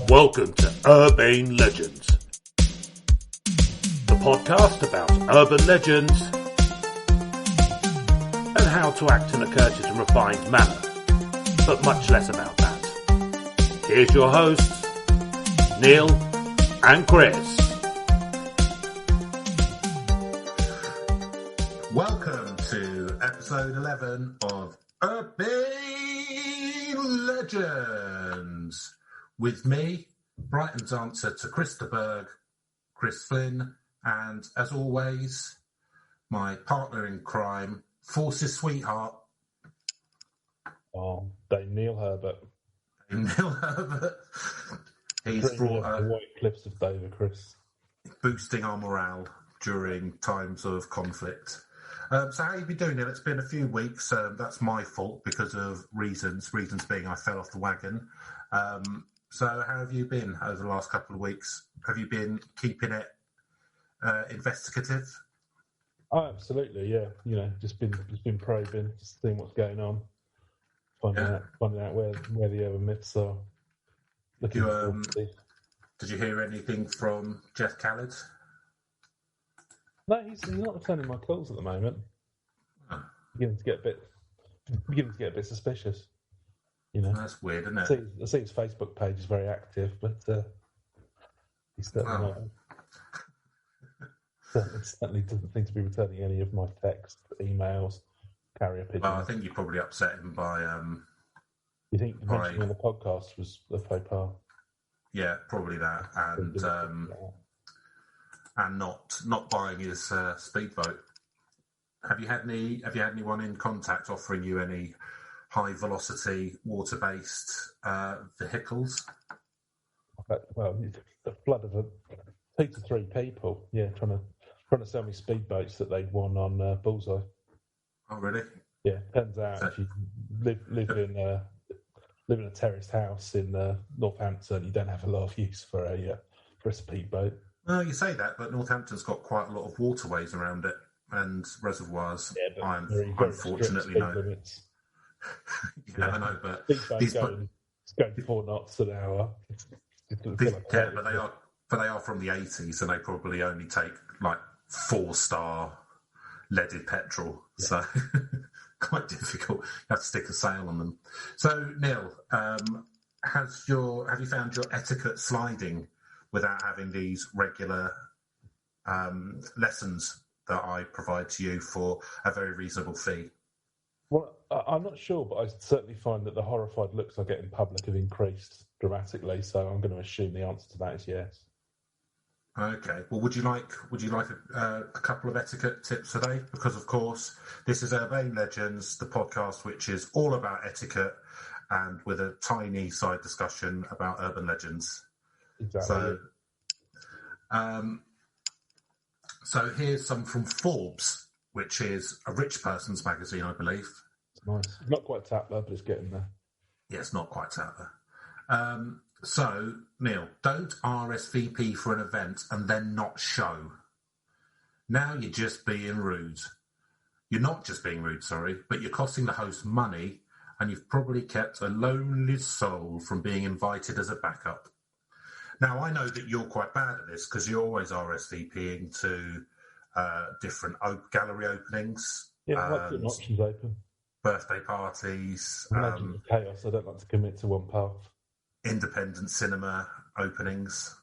Welcome to Urbane Legends, the podcast about urban legends and how to act in a courteous and refined manner, but much less about that. Here's your hosts, Neil and Chris. Welcome to episode 11 of Urbane Legends. With me, Brighton's answer to Chris de Berg, Chris Flynn, and as always, my partner in crime, Force's sweetheart. Oh, Neil Herbert. Neil Herbert. He's brought the White Cliffs of Dover, Chris. Boosting our morale during times of conflict. So how you been doing, Neil? It's been a few weeks. That's my fault because of reasons. Reasons being I fell off the wagon. So how have you been over the last couple of weeks? Have you been keeping it investigative? Oh, absolutely, yeah. You know, just been probing, just seeing what's going on, finding out where the urban myths are. Did you hear anything from Jeff Khaled? No, he's not returning my calls at the moment. Oh. Beginning to get a bit suspicious. You know, that's weird, isn't it? I see his Facebook page is very active, but he's certainly certainly doesn't seem to be returning any of my texts, emails, carrier pigeons. Well, I think you probably upset him by. You think mentioning on the podcast was a faux pas? Yeah, probably that, and not buying his speedboat. Have you had anyone in contact offering you any high velocity water based vehicles? Well, a flood of 2 to 3 people, trying to sell me speedboats that they'd won on Bullseye. Oh, really? Yeah, turns out if you live in a terraced house in Northampton, you don't have a lot of use for a speedboat. Well, you say that, but Northampton's got quite a lot of waterways around it and reservoirs. Yeah, but unfortunately, no. Limits. I know, but these going 4 knots an hour. But they are from the 80s, and they probably only take like 4-star leaded petrol. Yeah. So quite difficult. You have to stick a sail on them. So Neil, have you found your etiquette sliding without having these regular lessons that I provide to you for a very reasonable fee? Well, I'm not sure, but I certainly find that the horrified looks I get in public have increased dramatically. So I'm going to assume the answer to that is yes. Okay. Well, would you like a couple of etiquette tips today? Because of course, this is Urbane Legends, the podcast which is all about etiquette and with a tiny side discussion about urban legends. Exactly. So here's some from Forbes, which is a rich person's magazine, I believe. It's nice. Not quite Tatler, but it's getting there. Yeah, it's not quite Tatler. So, Neil, don't RSVP for an event and then not show. Now you're just being rude. You're not just being rude, sorry, but you're costing the host money, and you've probably kept a lonely soul from being invited as a backup. Now, I know that you're quite bad at this because you're always RSVPing to different gallery openings. Yeah, I like getting options open. Birthday parties. Imagine the chaos. I don't like to commit to one path. Independent cinema openings.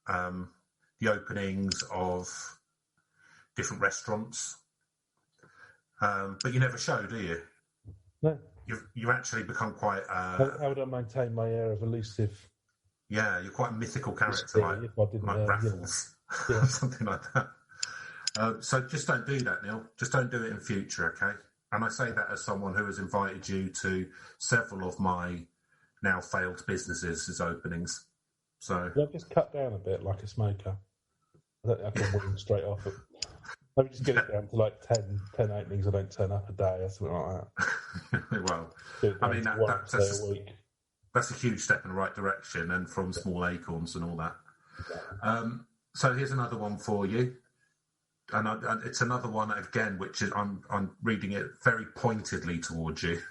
The openings of different restaurants. But you never show, do you? No. You actually become quite... How would I maintain my air of elusive... Yeah, you're quite a mythical character, like Raffles, or something like that. So just don't do that, Neil. Just don't do it in future, okay? And I say that as someone who has invited you to several of my now failed businesses as openings. So I've just cut down a bit like a smoker. I don't think I can win straight off. Maybe just get it down to like 10 openings. I don't turn up a day or something like that. Well, I mean, that's a huge step in the right direction, and from small acorns and all that. Exactly. So here's another one for you, and it's another one again, which is I'm reading it very pointedly towards you.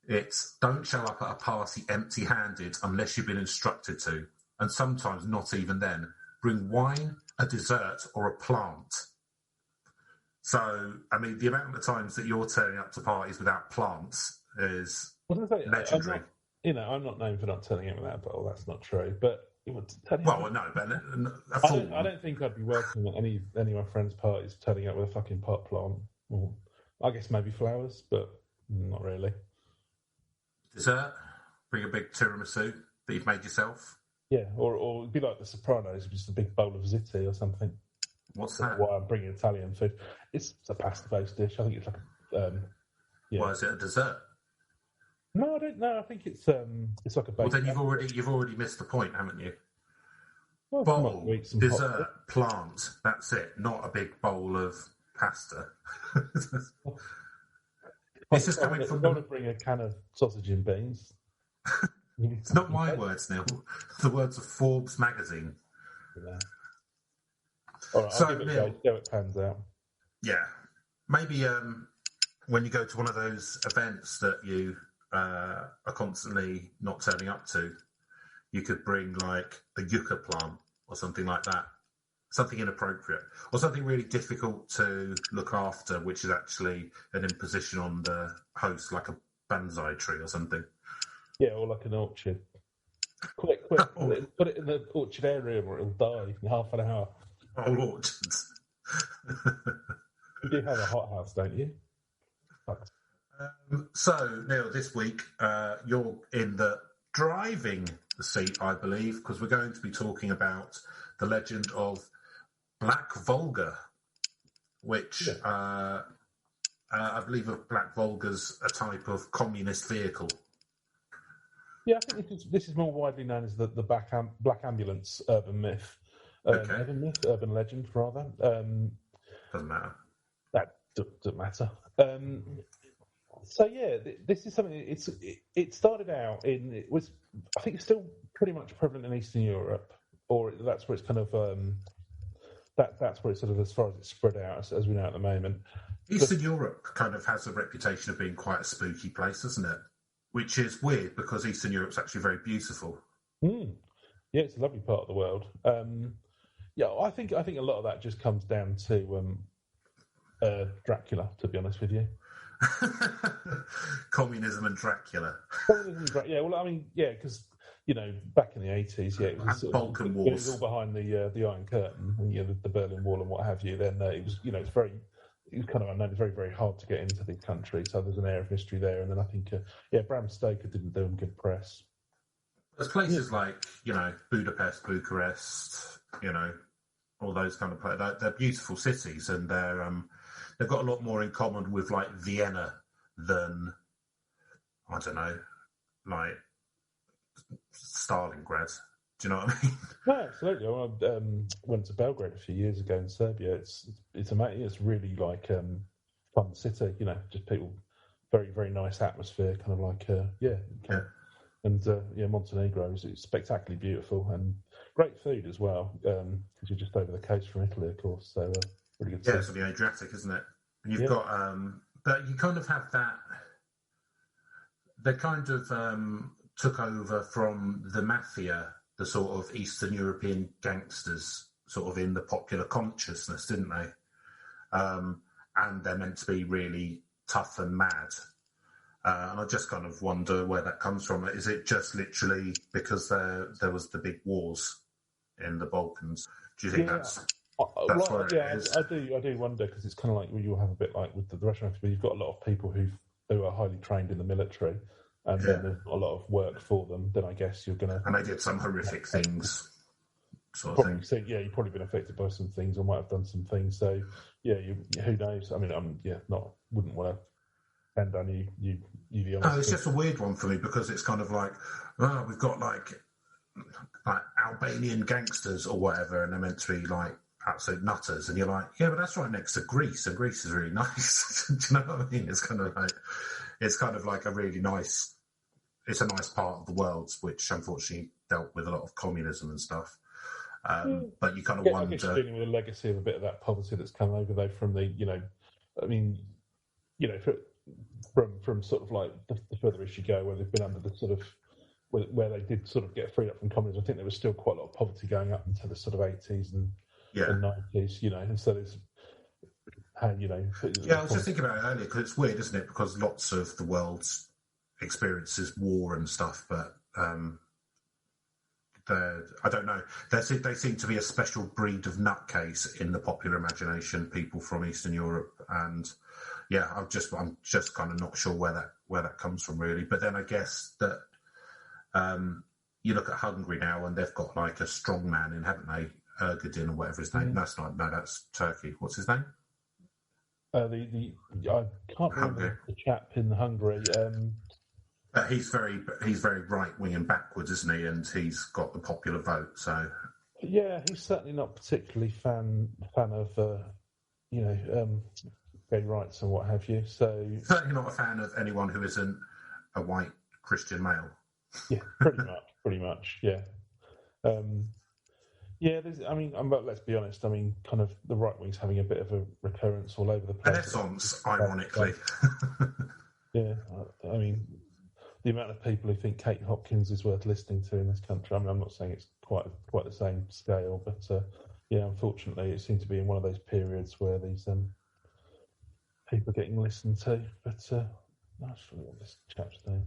It's don't show up at a party empty-handed unless you've been instructed to, and sometimes not even then. Bring wine, a dessert, or a plant. So, I mean, the amount of times that you're turning up to parties without plants is legendary. I'm not known for not turning up without a bottle. That's not true. But no, but I don't think I'd be welcome at any of my friends' parties turning up with a fucking pot plant. Or, I guess maybe flowers, but not really. Dessert? Bring a big tiramisu that you've made yourself? Yeah, or it'd be like The Sopranos, just a big bowl of ziti or something. What's that? Why I'm bringing Italian food. It's a pasta-based dish. I think it's like Why is it a dessert? No, I don't know. I think it's like a. Well, then you've already missed the point, haven't you? Well, bowl, dessert, plant. That's it. Not a big bowl of pasta. This is coming from. I want to bring a can of sausage and beans. It's not my words, Neil. The words of Forbes magazine. Yeah. All right, I'll give it a go. See how it pans out. Yeah, maybe when you go to one of those events that you are constantly not turning up to, you could bring like a yucca plant or something like that. Something inappropriate or something really difficult to look after, which is actually an imposition on the host, like a bonsai tree or something. Yeah, or like an orchard. Quick, put it in the orchard area or it'll die in half an hour. Oh, orchards. You do have a hothouse, don't you? So, Neil, this week you're in the driving seat, I believe, because we're going to be talking about the legend of Black Volga, which I believe of Black Volga's a type of communist vehicle. Yeah, I think this is more widely known as the Black Ambulance urban myth. Urban legend, rather. Doesn't matter. That doesn't matter. So yeah, this is something. It started out I think it's still pretty much prevalent in Eastern Europe, or that's where it's kind of that's where it's sort of as far as it's spread out as we know at the moment. Eastern Europe kind of has a reputation of being quite a spooky place, doesn't it? Which is weird because Eastern Europe's actually very beautiful. Yeah, it's a lovely part of the world. Yeah, I think a lot of that just comes down to Dracula, to be honest with you. Communism and Dracula. Yeah, well, I mean, yeah, because back in the 80s, it was Balkan Wars. It was all behind the Iron Curtain, the Berlin Wall and what have you. Then it was, it was kind of unknown. It's very, very hard to get into these countries. So there's an air of mystery there. And then I think, Bram Stoker didn't do them good press. There's places like, Budapest, Bucharest, all those kind of places. They're beautiful cities, and they've got a lot more in common with like Vienna than, I don't know, like Stalingrad. Do you know what I mean? No, absolutely. I went to Belgrade a few years ago in Serbia. It's amazing. It's really like fun city. Just people, very, very nice atmosphere. Kind of like And Montenegro is spectacularly beautiful and great food as well. Because you're just over the coast from Italy, of course. So really good. Yeah, it's on the Adriatic, isn't it? And you've got, but you kind of have that. They kind of took over from the mafia, the sort of Eastern European gangsters, sort of in the popular consciousness, didn't they? And they're meant to be really tough and mad. And I just kind of wonder where that comes from. Is it just literally because there was the big wars in the Balkans? Do you think that's where it is? I do wonder, because it's kind of like you'll have a bit like with the Russian, where you've got a lot of people who are highly trained in the military, and then there's a lot of work for them. Then I guess you're going to... And they did some horrific things, sort of thing. So, you've probably been affected by some things, or might have done some things. So, who knows? I mean, wouldn't want to bend down you the honest. No, it's just a weird one for me, because it's kind of like, we've got like Albanian gangsters or whatever, and they're meant to be like absolute nutters, and you're like, yeah, but that's right next to Greece, and Greece is really nice. Do you know what I mean? It's kind of like a really nice. It's a nice part of the world, which unfortunately dealt with a lot of communism and stuff. But you kind of wonder. I guess you're dealing with a legacy of a bit of that poverty that's come over, though, from the, from sort of like the further east you go, where they've been under the sort of where they did sort of get freed up from communism. I think there was still quite a lot of poverty going up into the sort of 80s and 90s, and so there's how I was just thinking about it earlier because it's weird, isn't it? Because lots of the world's experiences war and stuff, but I don't know. They seem to be a special breed of nutcase in the popular imagination. People from Eastern Europe, and I'm just kind of not sure where that comes from really. But then I guess that you look at Hungary now, and they've got like a strong man in, haven't they? Ergedin or whatever his name. That's Turkey. What's his name? I can't remember the chap in Hungary. He's very right wing and backwards, isn't he? And he's got the popular vote. So he's certainly not particularly fan of gay rights and what have you. So certainly not a fan of anyone who isn't a white Christian male. Yeah, pretty much. Yeah. But let's be honest. I mean, kind of the right wing's having a bit of a recurrence all over the place. Renaissance, ironically. Yeah, I mean, the amount of people who think Kate Hopkins is worth listening to in this country. I mean, I'm not saying it's quite the same scale, but unfortunately, it seems to be in one of those periods where these people are getting listened to. But I forget what this chap's name.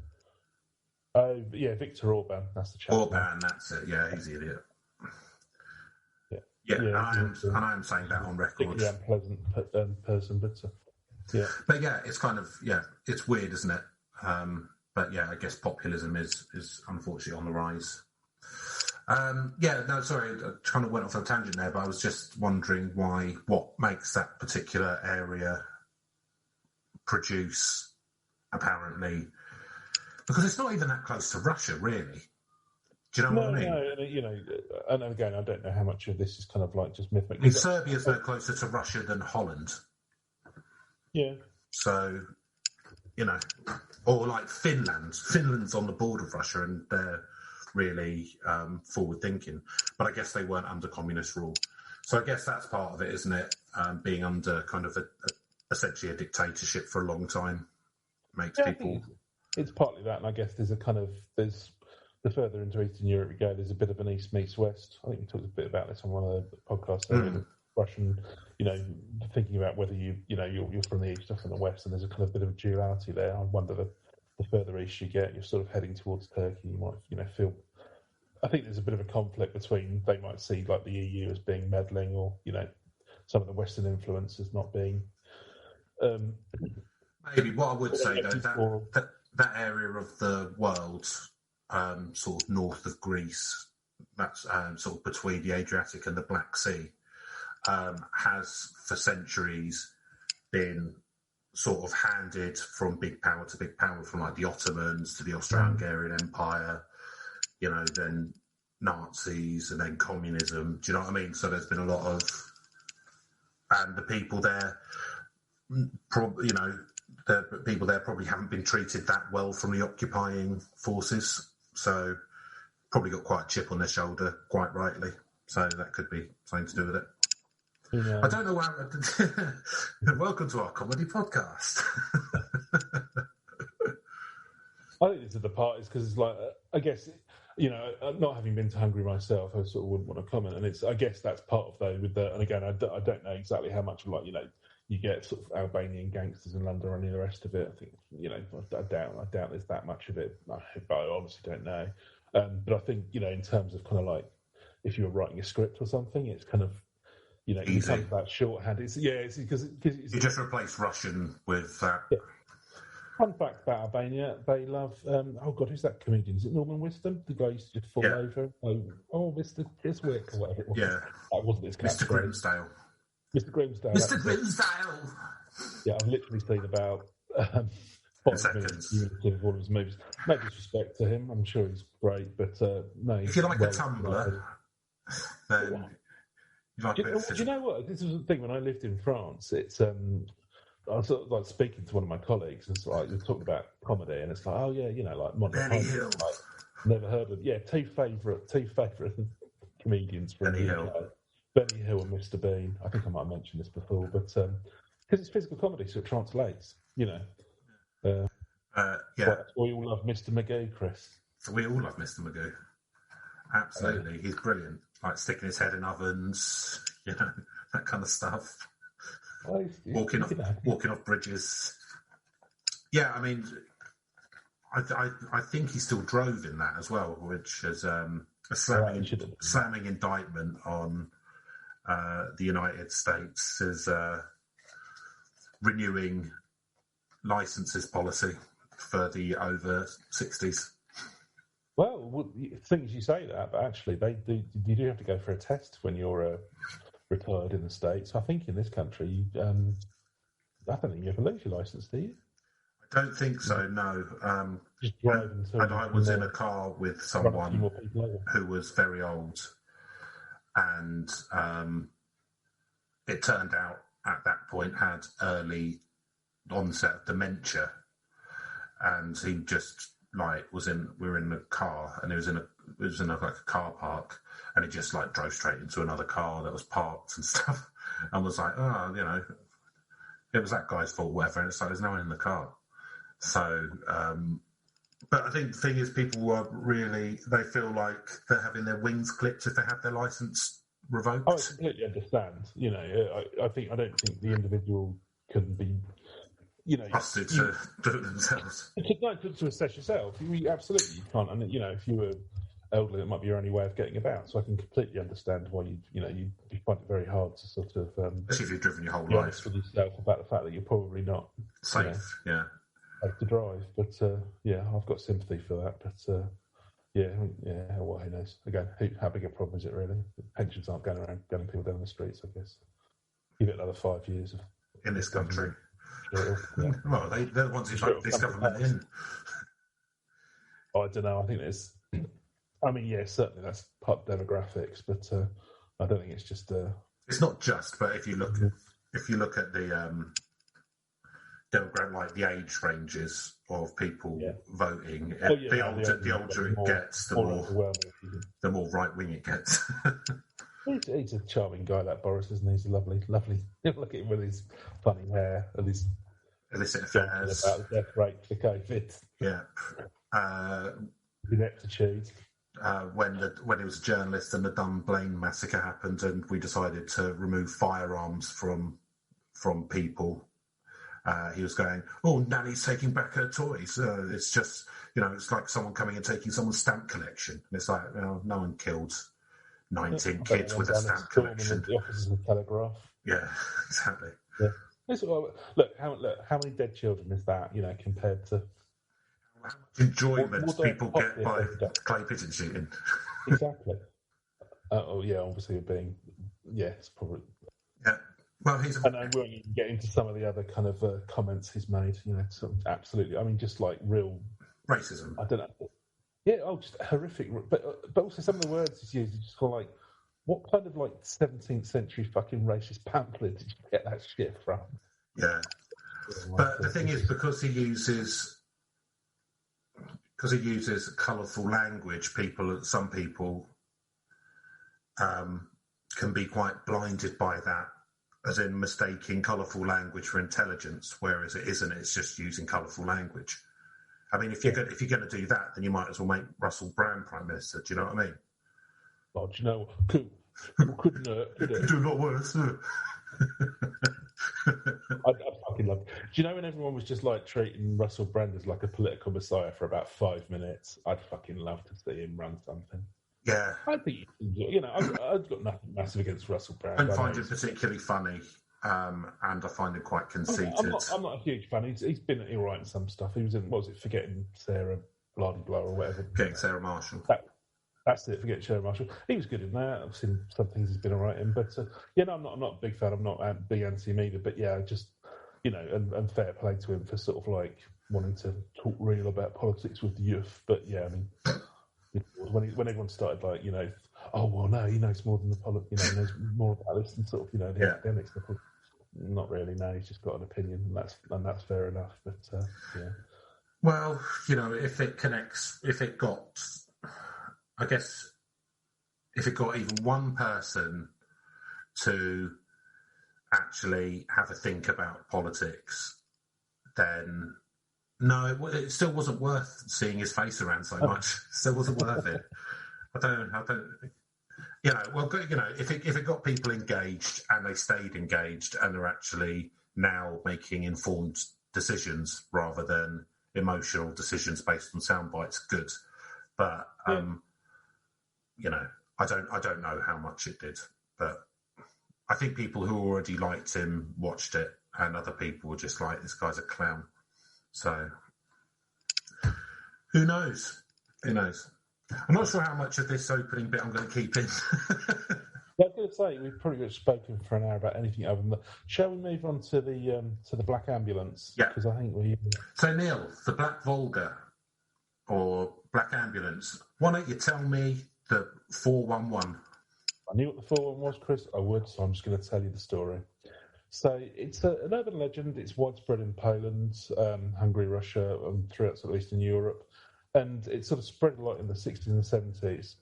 Oh, yeah, Viktor Orban. That's the chap. Orban, that's it. Yeah, he's the idiot. Yeah, and I am saying that on record. Particularly unpleasant person, but yeah. But yeah, it's kind of it's weird, isn't it? But yeah, I guess populism is unfortunately on the rise. Sorry, I kind of went off on a tangent there, but I was just wondering what makes that particular area produce, apparently, because it's not even that close to Russia, really. Do you know what I mean? No, and again, I don't know how much of this is kind of like just myth. Serbia's no closer to Russia than Holland. Yeah. So, or like Finland. Finland's on the border of Russia, and they're really forward-thinking. But I guess they weren't under communist rule. So I guess that's part of it, isn't it? Being under kind of essentially a dictatorship for a long time makes people... It's partly that, and I guess there's the further into Eastern Europe we go, there's a bit of an East meets West. I think we talked a bit about this on one of the podcasts. Russian, thinking about whether you're from the East or from the West, and there's a kind of bit of a duality there. I wonder the further east you get, you're sort of heading towards Turkey. You might, feel. I think there's a bit of a conflict between they might see like the EU as being meddling, or some of the Western influence as not being. Maybe what I would say though that area of the world. Sort of north of Greece, that's sort of between the Adriatic and the Black Sea, has for centuries been sort of handed from big power to big power, from like the Ottomans to the Austro-Hungarian Empire, then Nazis and then communism. Do you know what I mean? So there's been a lot of, and the people there, the people there probably haven't been treated that well from the occupying forces. So probably got quite a chip on their shoulder, quite rightly. So that could be something to do with it. Yeah. I don't know why. Welcome to our comedy podcast. I think this is the part is because it's like, I guess, not having been to Hungary myself, I sort of wouldn't want to comment. And I guess that's part of though with the, and again, I don't know exactly how much like, you get sort of Albanian gangsters in London or any of the rest of it. I think, I doubt there's that much of it, but I honestly don't know. But I think, in terms of kind of like, if you were writing a script or something, it's kind of, you become that shorthand. It's because you just replace Russian with that. Yeah. Fun fact about Albania, they love, who's that comedian? Is it Norman Wisdom? The guy used to just fall over. Mr. Chiswick or whatever it was. Yeah. That wasn't his Mr. Grimsdale. Mr. Grimsdale. Mr. Grimsdale. Yeah, I've literally seen about 5 minutes of all of his movies. No disrespect to him, I'm sure he's great, but no. If you like a Tumblr, then you like a bit of do you know what? This was the thing when I lived in France. It's I was sort of like speaking to one of my colleagues, and it's like we talked about comedy, and it's like, oh yeah, like Monty Python. Like, never heard of two favourite comedians from Benny Hill. Benny Hill and Mr. Bean. I think I might have mentioned this before, but because it's physical comedy, so it translates, But we all love Mr. Magoo, Chris. We all love Mr. Magoo. Absolutely, he's brilliant. Like sticking his head in ovens, that kind of stuff. Well, walking off bridges. Yeah, I mean, I think he still drove in that as well, which is a slamming indictment on the United States as renewing licenses policy for the over 60s. Well, things you say that, but actually, you do have to go for a test when you're retired in the States. I think in this country, I don't think you ever lose your license, do you? I don't think so. No. Just drive until. And I was in a car with someone who was very old, and it turned out at that point had early onset of dementia, and he just we were in the car, and it was in a car park, and he just drove straight into another car that was parked and stuff, and was like, it was that guy's fault, whatever. And it's like there's no one in the car. So, but I think the thing is, people are they feel like they're having their wings clipped if they have their license revoked. I completely understand. I don't think the individual can be. Trusted to do it themselves. To assess yourself, you absolutely can't. And if you were elderly, it might be your only way of getting about. So I can completely understand why you find it very hard to sort of. Especially if you've driven your whole life. With yourself about the fact that you're probably not safe. Yeah. Safe to drive, but I've got sympathy for that. But well, who knows? Again, how big a problem is it really? Pensions aren't going around gunning people down the streets. I guess. Give it another 5 years in this country. Yeah. Well, they're the ones who vote this government in. I don't know. I think there's. I mean, yeah, certainly that's part of demographics, but I don't think it's just. It's not just, but if you look at the demographic, the age ranges of people voting, the older it gets, the more right wing it gets. He's a charming guy, that Boris, isn't he? He's a lovely. Look at him with his funny hair and his illicit affairs about the death rate for COVID. Yeah, ineptitude. When he was a journalist and the Dunblane massacre happened, and we decided to remove firearms from people. He was going, Nanny's taking back her toys. It's just, it's like someone coming and taking someone's stamp collection. And it's like, no one killed 19 kids with a stamp collection. The offices of the Telegraph. Yeah, exactly. Yeah. Look, how many dead children is that, compared to... How much enjoyment people get by clay pigeon shooting. Exactly. Obviously being... Yeah, it's probably... Yeah. Well, and I won't even get into some of the other kind of comments he's made. Sort of absolutely. I mean, just like real racism. I don't know. Yeah, just horrific. But also some of the words he's used. Just call what kind of 17th century fucking racist pamphlet did you get that shit from? Yeah, but the thing is, because he uses colourful language, some people can be quite blinded by that. As in mistaking colourful language for intelligence, whereas it isn't. It's just using colourful language. I mean, if you're going to do that, then you might as well make Russell Brand Prime Minister. Do you know what I mean? Oh, do you know what? Couldn't do a lot worse. I'd fucking love it. Do you know when everyone was just treating Russell Brand as a political messiah for about 5 minutes? I'd fucking love to see him run something. Yeah, I think I've got nothing massive against Russell Brand. I don't find him particularly funny, and I find him quite conceited. I'm not a huge fan. He's been all right in some stuff. He was in Forgetting Sarah, blah blah or whatever. Getting Sarah Marshall. That's it. Forgetting Sarah Marshall. He was good in that. I've seen some things he's been all right in, but I'm not a big fan. I'm not a big anti him either. But just and fair play to him for sort of wanting to talk real about politics with the youth. But I mean. When everyone started he knows more than the politics, he knows more about this than sort of the academics. Not really. No, he's just got an opinion, and that's fair enough. But Well, if it got even one person to actually have a think about politics, then No, it still wasn't worth seeing his face around so much. Still wasn't worth it. I don't. If it got people engaged and they stayed engaged and they're actually now making informed decisions rather than emotional decisions based on sound bites, good. But I don't know how much it did, but I think people who already liked him watched it, and other people were just like, "This guy's a clown." So, who knows? Who knows? I'm not sure how much of this opening bit I'm going to keep in. Yeah, I was going to say we've pretty much spoken for an hour about anything other than that. Shall we move on to the black ambulance? Yeah. Because I think we. So Neil, the black Volga or black ambulance. Why don't you tell me the 411? I knew what the 411 was, Chris. I would, so I'm just going to tell you the story. So it's an urban legend. It's widespread in Poland, Hungary, Russia, and throughout sort of Eastern Europe, and it sort of spread a lot in the 60s and 70s.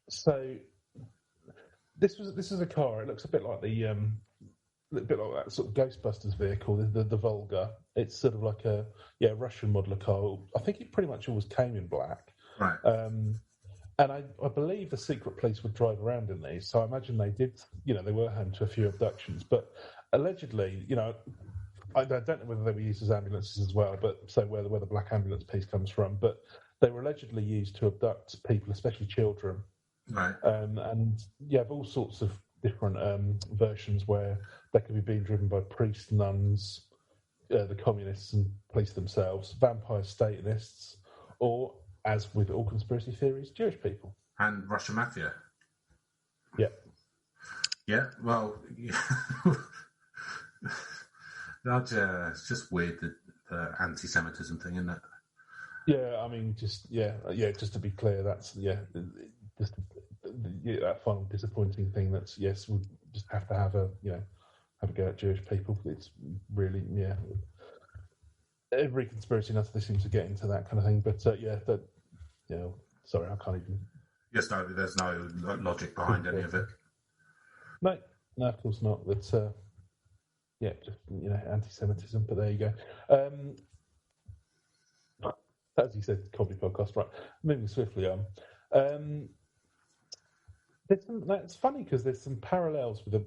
So this is a car. It looks a bit like that sort of Ghostbusters vehicle, the Volga. It's sort of like a Russian model of car. I think it pretty much always came in black. Right. And I believe the secret police would drive around in these, so I imagine they did, they were home to a few abductions. But allegedly, I don't know whether they were used as ambulances as well, but so where the black ambulance piece comes from. But they were allegedly used to abduct people, especially children. Right. And you have all sorts of different versions where they could be being driven by priests, nuns, the communists and police themselves, vampire Satanists, or, as with all conspiracy theories, Jewish people. And Russian mafia. Yeah. Yeah, well, it's just weird, the anti-Semitism thing, isn't it? Yeah, I mean, just to be clear, that's, that final disappointing thing that's, yes, we just have to have a go at Jewish people. It's really, every conspiracy nut seems to get into that kind of thing, but sorry, I can't even. Yes, no, there's no logic behind any of it. No, of course not. But just anti-Semitism. But there you go. As you said, comedy podcast. Right, moving swiftly on. It's funny because there's some parallels with a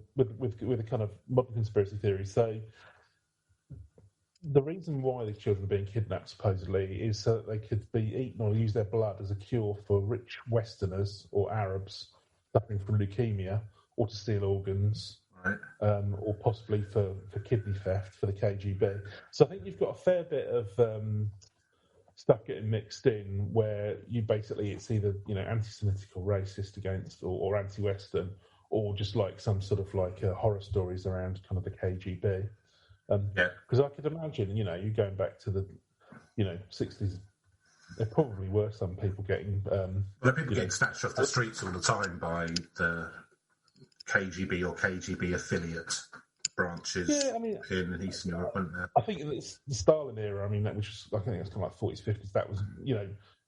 kind of modern conspiracy theory. So the reason why these children are being kidnapped supposedly is so that they could be eaten or use their blood as a cure for rich Westerners or Arabs suffering from leukemia, or to steal organs, right. Or possibly for kidney theft for the KGB. So I think you've got a fair bit of stuff getting mixed in where it's either anti-Semitic or racist against or anti-Western, or just like some sort of like horror stories around kind of the KGB. Because I could imagine, you going back to the 60s, there probably were some people getting people getting snatched off the streets all the time by the KGB or KGB affiliate branches in Eastern Europe, weren't there? I think it's the Stalin era. I mean, I think it's kind of like 40s, 50s. That was,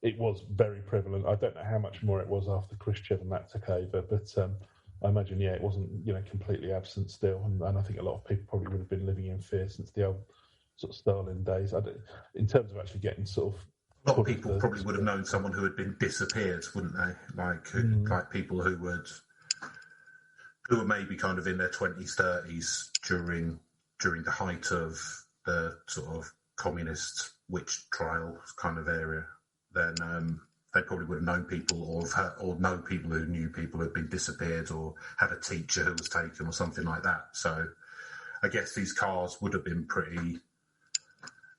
it was very prevalent. I don't know how much more it was after Khrushchev and that took over, but I imagine, it wasn't, completely absent still. And I think a lot of people probably would have been living in fear since the old sort of Stalin days. In terms of actually getting sort of... A lot of people probably would have known someone who had been disappeared, wouldn't they? Like people who were maybe kind of in their 20s, 30s during the height of the sort of communist witch trial kind of area. Then they probably would have known people or know people who knew people who had been disappeared or had a teacher who was taken or something like that. So I guess these cars would have been pretty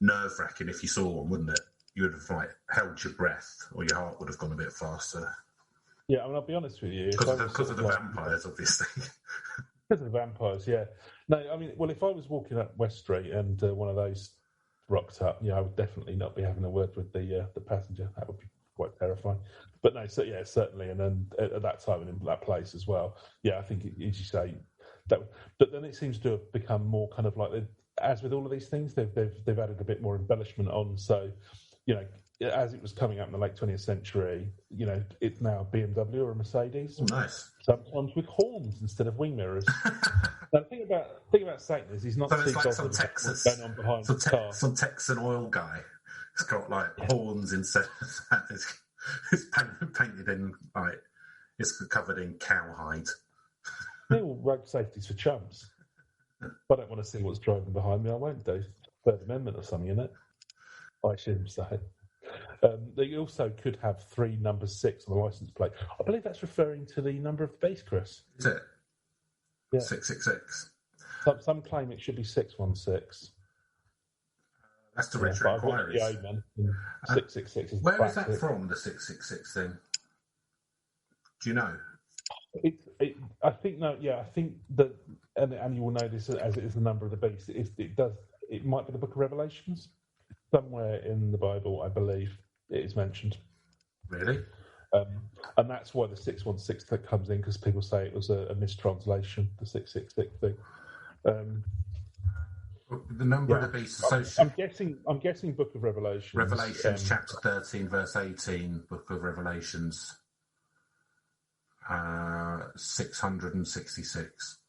nerve-wracking if you saw one, wouldn't it? You would have held your breath, or your heart would have gone a bit faster. Yeah, I mean, I'll be honest with you. Because of the vampires, obviously. Because of the vampires, yeah. No, I mean, well, if I was walking up West Street and one of those rocked up, I would definitely not be having a word with the passenger. That would be quite terrifying. But no, so yeah, certainly. And then at that time and in that place as well, I think, as you say, but then it seems to have become more kind of like, as with all of these things, they've added a bit more embellishment on. So, as it was coming up in the late 20th century, it's now a BMW or a Mercedes. Oh, nice. Sometimes with horns instead of wing mirrors. Now, the thing about Satan is he's not So too it's like bothered about what's going on behind the car. Some Texan oil guy. It's got like horns instead of that. It's painted in like it's covered in cowhide. All road safety's for chumps. If I don't want to see what's driving behind me, I won't do. Third Amendment or something in it. I shouldn't say. They also could have 3 number 6 on the license plate. I believe that's referring to the number of the base, Chris. Is it? Yeah. 666. Some claim it should be 616. That's the retro inquiries. 666 is where is that from, the 666 thing? Do you know? I think that, and you will know this as it is the number of the beast. It might be the Book of Revelations. Somewhere in the Bible, I believe, it is mentioned. Really? And that's why the 616 that comes in, because people say it was a mistranslation, the 666 thing. The number of the beast associated. I'm guessing Book of Revelations. Revelations chapter 13, verse 18, Book of Revelations, 666.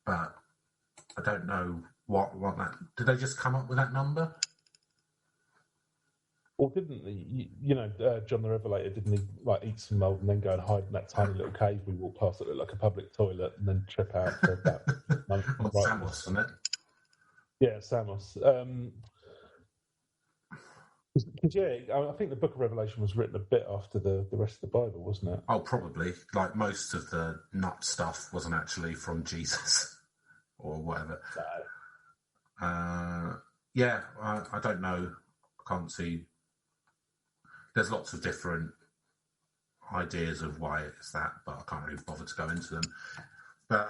But I don't know what that. Did they just come up with that number? Or didn't he? John the Revelator, didn't he eat some mold and then go and hide in that tiny little cave we walked past that looked like a public toilet and then trip out for about a month? Samos, isn't it? Yeah, Samos. I think the Book of Revelation was written a bit after the rest of the Bible, wasn't it? Oh, probably. Like most of the nut stuff wasn't actually from Jesus or whatever. No. I don't know. I can't see. There's lots of different ideas of why it's that, but I can't really bother to go into them. But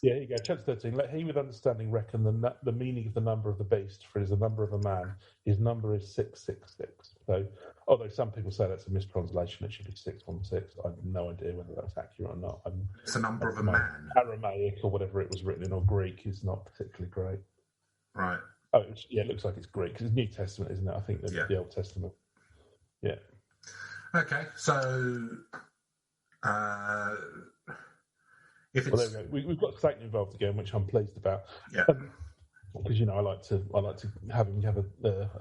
here you go. Chapter 13. Let he with understanding reckon the meaning of the number of the beast, for it is the number of a man. His number is 666. So, although some people say that's a mistranslation, it should be 616. I have no idea whether that's accurate or not. It's the number of a man. Aramaic or whatever it was written in, or Greek, is not particularly great. Right. Oh, it looks like it's Greek, because it's New Testament, isn't it? I think the Old Testament. Yeah. Okay, so if it's... There we go. We've got Satan involved again, which I'm pleased about. Yeah. Because I like to have him have a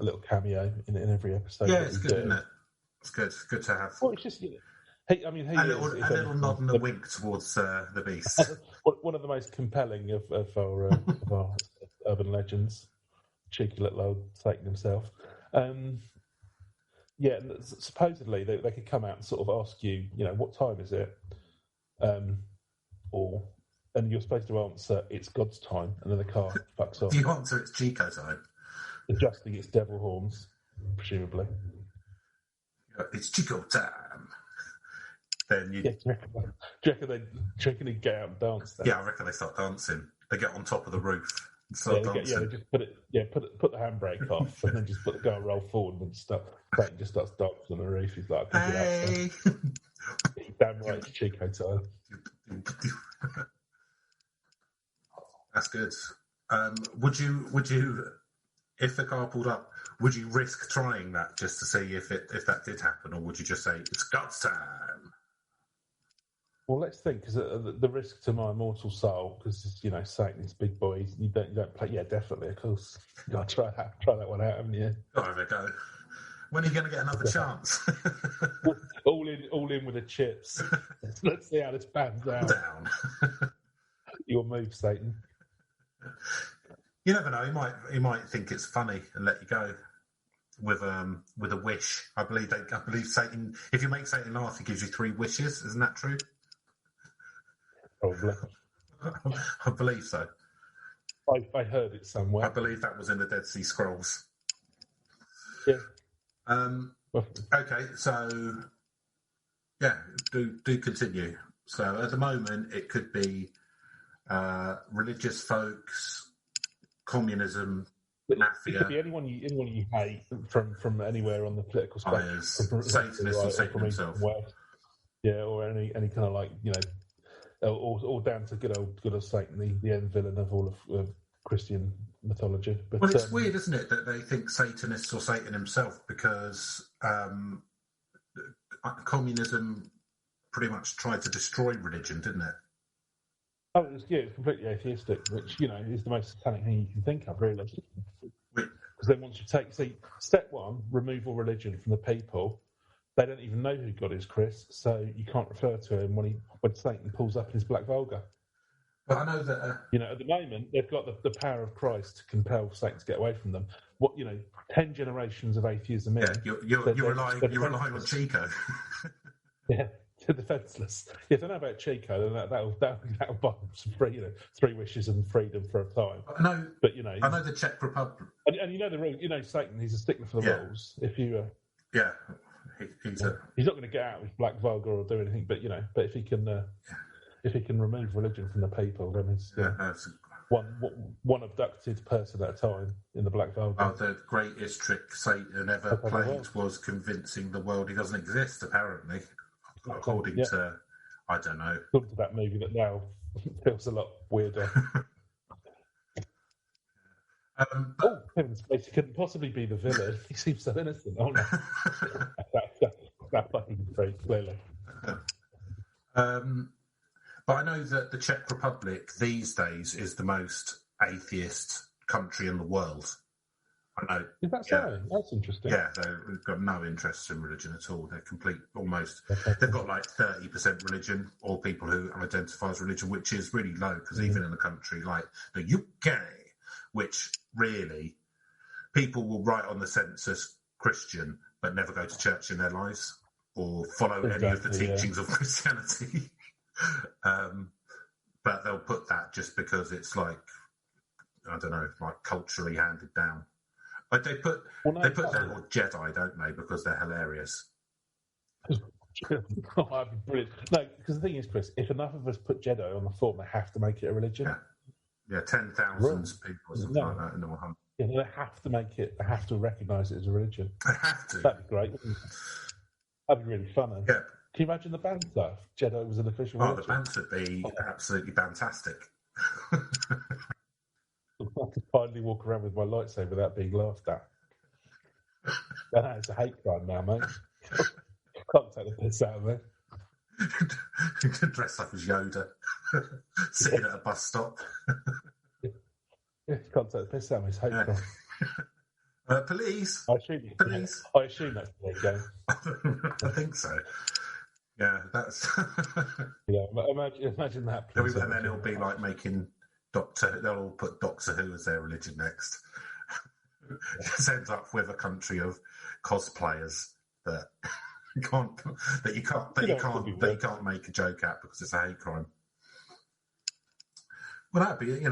little cameo in every episode. Yeah, it's good, isn't it? It's good. It's good to have. Well, it's just a little nod and a wink towards the beast. One of the most compelling of our urban legends, cheeky little old Satan himself. Supposedly they could come out and sort of ask you, what time is it, and you're supposed to answer, it's God's time, and then the car fucks off. Do you answer, it's Chico time? Adjusting its devil horns, presumably. It's Chico time. Then you... Do you reckon they'd get out and dance then? Yeah, I reckon they start dancing. They get on top of the roof and start dancing. They just put the handbrake off and then just put the car roll forward and stuff. Satan just starts dancing on the roof. He's like, hey! Damn right, it's Chico time. That's good. Would you, if the car pulled up, would you risk trying that just to see if that did happen, or would you just say it's God's time? Well, let's think, because the risk to my immortal soul, because Satan is big boy. You don't play. Yeah, definitely, of course. You got to try that one out, haven't you? Got to have a go. When are you going to get another chance? all in with the chips. Let's see how this pans out. Down. Your move, Satan. You never know. He might think it's funny and let you go with a wish. I believe Satan. If you make Satan laugh, he gives you 3 wishes. Isn't that true? Probably. I believe so. I heard it somewhere. I believe that was in the Dead Sea Scrolls. Yeah. Okay, so yeah, do continue. So at the moment, it could be religious folks, communism, mafia. It could be anyone you hate from anywhere on the political spectrum. Satanists and Satan himself. Yeah, or any kind of or down to good old Satan, the end villain of all of Christian mythology. But, well, it's weird, isn't it, that they think Satanists or Satan himself, because communism pretty much tried to destroy religion, didn't it? Oh, it's completely atheistic, which, is the most satanic thing you can think of, really. Because then once you step one, remove all religion from the people. They don't even know who God is, Chris, so you can't refer to him when Satan pulls up in his black Volga. But I know that... at the moment, they've got the power of Christ to compel Satan to get away from them. 10 generations of atheism in... Yeah, you're relying on Chico. Yeah, they're defenceless. If they know about Chico, then that'll buy them some free, 3 wishes and freedom for a time. No, but I know the Czech Republic... And the rule, Satan, he's a stickler for the rules. If you... he's not going to get out with black Volga or do anything, but but if he can remove religion from the people, then he's one abducted person at a time in the black Volga. Oh, the greatest trick Satan ever played was convincing the world he doesn't exist, apparently, according to, I don't know. According to that movie that now feels a lot weirder. Kevin Spacey couldn't possibly be the villain. He seems so innocent. Oh no, that fucking very clearly. But I know that the Czech Republic these days is the most atheist country in the world. I know. Is that so? That's interesting. Yeah, they've got no interest in religion at all. They're they've got like 30% religion, or people who identify as religion, which is really low, because even in a country like the UK, which really people will write on the census Christian but never go to church in their lives or follow any of the teachings of Christianity. But they'll put that just because it's like, I don't know, like culturally handed down. But they put down on Jedi, don't they? Because they're hilarious. Oh, that'd be brilliant. No, because the thing is, Chris, if enough of us put Jedi on the form, they have to make it a religion. Yeah, 10,000 people or something like that in the 100. Yeah, they have to make it. They have to recognise it as a religion. They have to. That'd be great. That'd be really funny. Yeah. Can you imagine the banter? If Jedi was an official religion. The banter would be absolutely fantastic. I could finally walk around with my lightsaber without being laughed at. It's a hate crime now, mate. Can't take the piss out of me. You can dress up as Yoda, sitting at a bus stop. Yeah, can't take the piss out of me. It's hate crime. Police. Police. I assume that's the game. I think so. Yeah, that's. Yeah, imagine that. And then it'll be like making they'll all put Doctor Who as their religion next. Just ends up with a country of cosplayers that you can't make a joke at because it's a hate crime. Well, that'd be,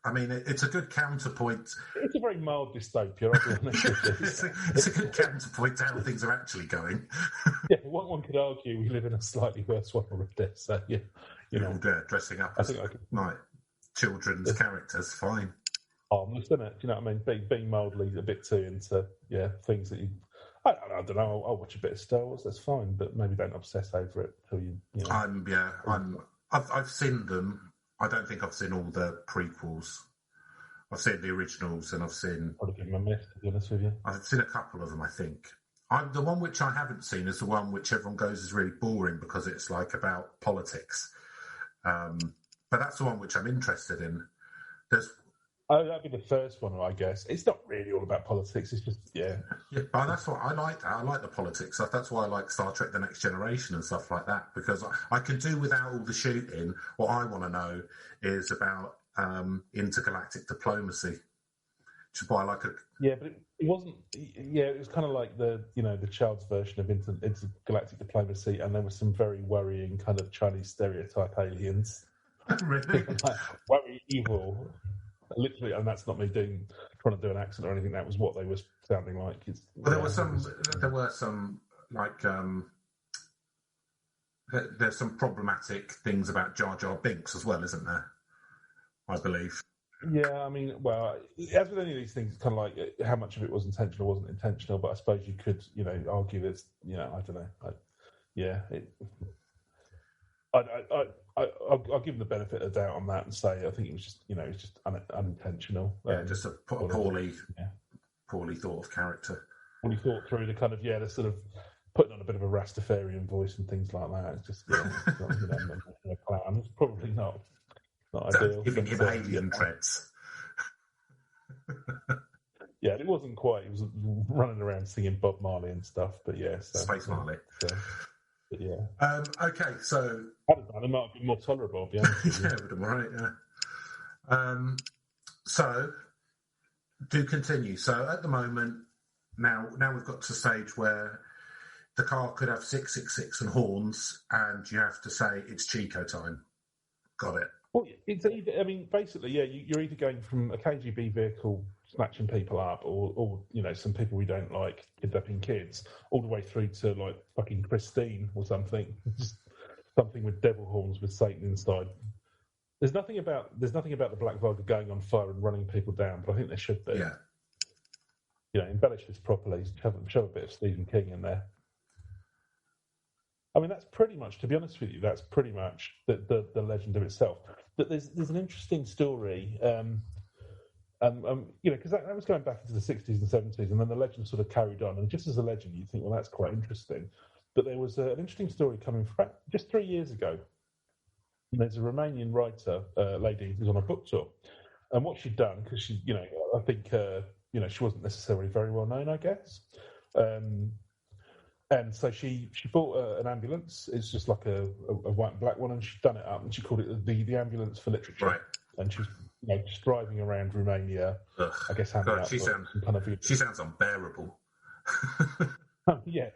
I mean, it's a good counterpoint. It's a very mild dystopia, I'll be honest. It's a good counterpoint to how things are actually going. Yeah, one could argue we live in a slightly worse world of this. So, yeah, dressing up as like children's characters, fine. Harmless, isn't it? You know what I mean? Being mildly a bit too into things that you. I don't know. I'll watch a bit of Star Wars. That's fine, but maybe don't obsess over it until you. I've seen them. I don't think I've seen all the prequels. I've seen the originals, and I've seen. I'll give them a miss, to be honest with you. I've seen a couple of them, I think. The one which I haven't seen is the one which everyone goes is really boring because it's like about politics. But that's the one which I'm interested in. That'd be the first one, I guess. It's not really all about politics. It's just, Yeah, but that's what I like. I like the politics stuff. That's why I like Star Trek: The Next Generation and stuff like that, because I can do without all the shooting. What I want to know is about intergalactic diplomacy, which is why I like it. Yeah, but it wasn't. Yeah, it was kind of like the child's version of intergalactic diplomacy, and there was some very worrying kind of Chinese stereotype aliens. Really? Like, very evil. Literally, and that's not me trying to do an accent or anything. That was what they were sounding like. There were some like there's some problematic things about Jar Jar Binks as well, isn't there? I believe. Yeah, I mean, well, as with any of these things, it's kind of like how much of it was intentional, wasn't intentional. But I suppose you could, argue that, I don't know. I'll give him the benefit of the doubt on that and say I think it was just unintentional. Just a poorly thought of character. When he thought through the kind of the sort of putting on a bit of a Rastafarian voice and things like that, it's just it's not, a clown. It's probably not ideal. Giving him alien dreads. Yeah, it wasn't quite. He was running around singing Bob Marley and stuff, but Space Marley. But yeah. Okay, so it might have been more tolerable. Yeah, would have been right. Yeah. So do continue. So at the moment, now we've got to a stage where the car could have 666 and horns, and you have to say it's Chico time. Got it. Well, it's either, basically, you're either going from a KGB vehicle snatching people up, or some people we don't like kidnapping kids, all the way through to like fucking Christine or something, just something with devil horns with Satan inside. There's nothing about the Black Volga going on fire and running people down, but I think there should be. Yeah. Embellish this properly. Show a bit of Stephen King in there. I mean, that's pretty much, to be honest with you, that's pretty much the legend of itself. But there's an interesting story, because that was going back into the 60s and 70s, and then the legend sort of carried on. And just as a legend, you think, well, that's quite interesting. But there was an interesting story coming from just 3 years ago. And there's a Romanian writer, lady, who's on a book tour. And what she'd done, because she, I think, she wasn't necessarily very well known, I guess. And so she bought an ambulance. It's just like a white and black one, and she'd done it up, and she called it the ambulance for literature. Right. And she was just driving around Romania. Ugh. I guess handing out she sounds unbearable. Yeah.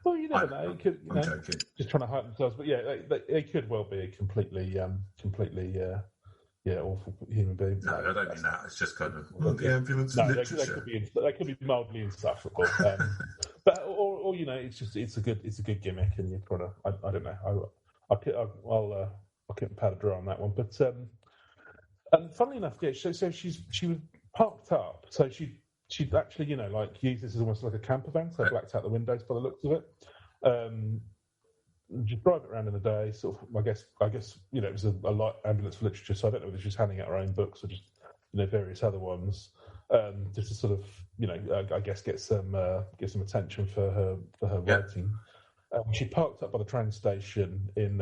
Well, you never know. I'm joking. Just trying to hide themselves, but they could well be a completely awful human being. No, I don't mean that. It's just kind of the ambulance for literature. They could be mildly insufferable. But it's a good gimmick, and you're trying to. I don't know. I'll keep a powder dry on that one. But and funnily enough, so she was parked up. So she'd actually used this as almost like a camper van. So I blacked out the windows by the looks of it. Just drive it around in the day. Sort of, I guess it was a light ambulance for literature. So I don't know whether she was handing out her own books or just various other ones. Just to sort of, I guess get some attention for her writing. She parked up by the train station in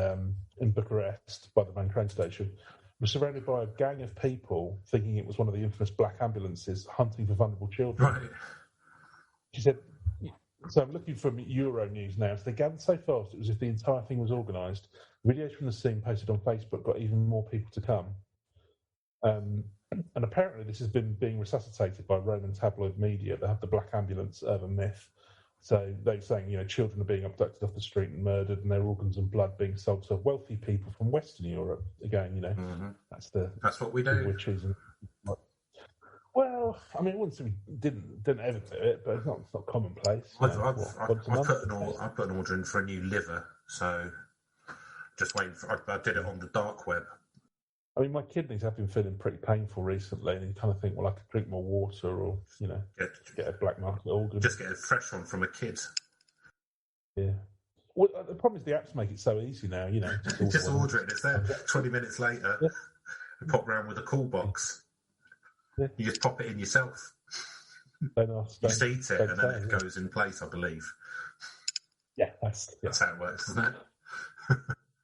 Bucharest, by the main train station, was surrounded by a gang of people thinking it was one of the infamous black ambulances hunting for vulnerable children. Right. She said, so I'm looking from Euronews now. So they gathered so fast it was as if the entire thing was organised. Videos from the scene posted on Facebook got even more people to come. And apparently this has been being resuscitated by Roman tabloid media that have the black ambulance urban myth. So they're saying, children are being abducted off the street and murdered, and their organs and blood being sold to wealthy people from Western Europe. Again, that's what we do. We're choosing. Well, I mean, I wouldn't say we didn't ever do it, but it's not commonplace. I've put an order in for a new liver, so just waiting for. I did it on the dark web. I mean, my kidneys have been feeling pretty painful recently, and you kind of think, well, I could drink more water, or get a black market organ. Just get a fresh one from a kid. Yeah. Well, the problem is the apps make it so easy now. Just order it. It's there. 20 minutes later, you pop round with a call box. Yeah. You just pop it in yourself. You seat it, and then it goes in place, I believe. Yeah, that's how it works, isn't it?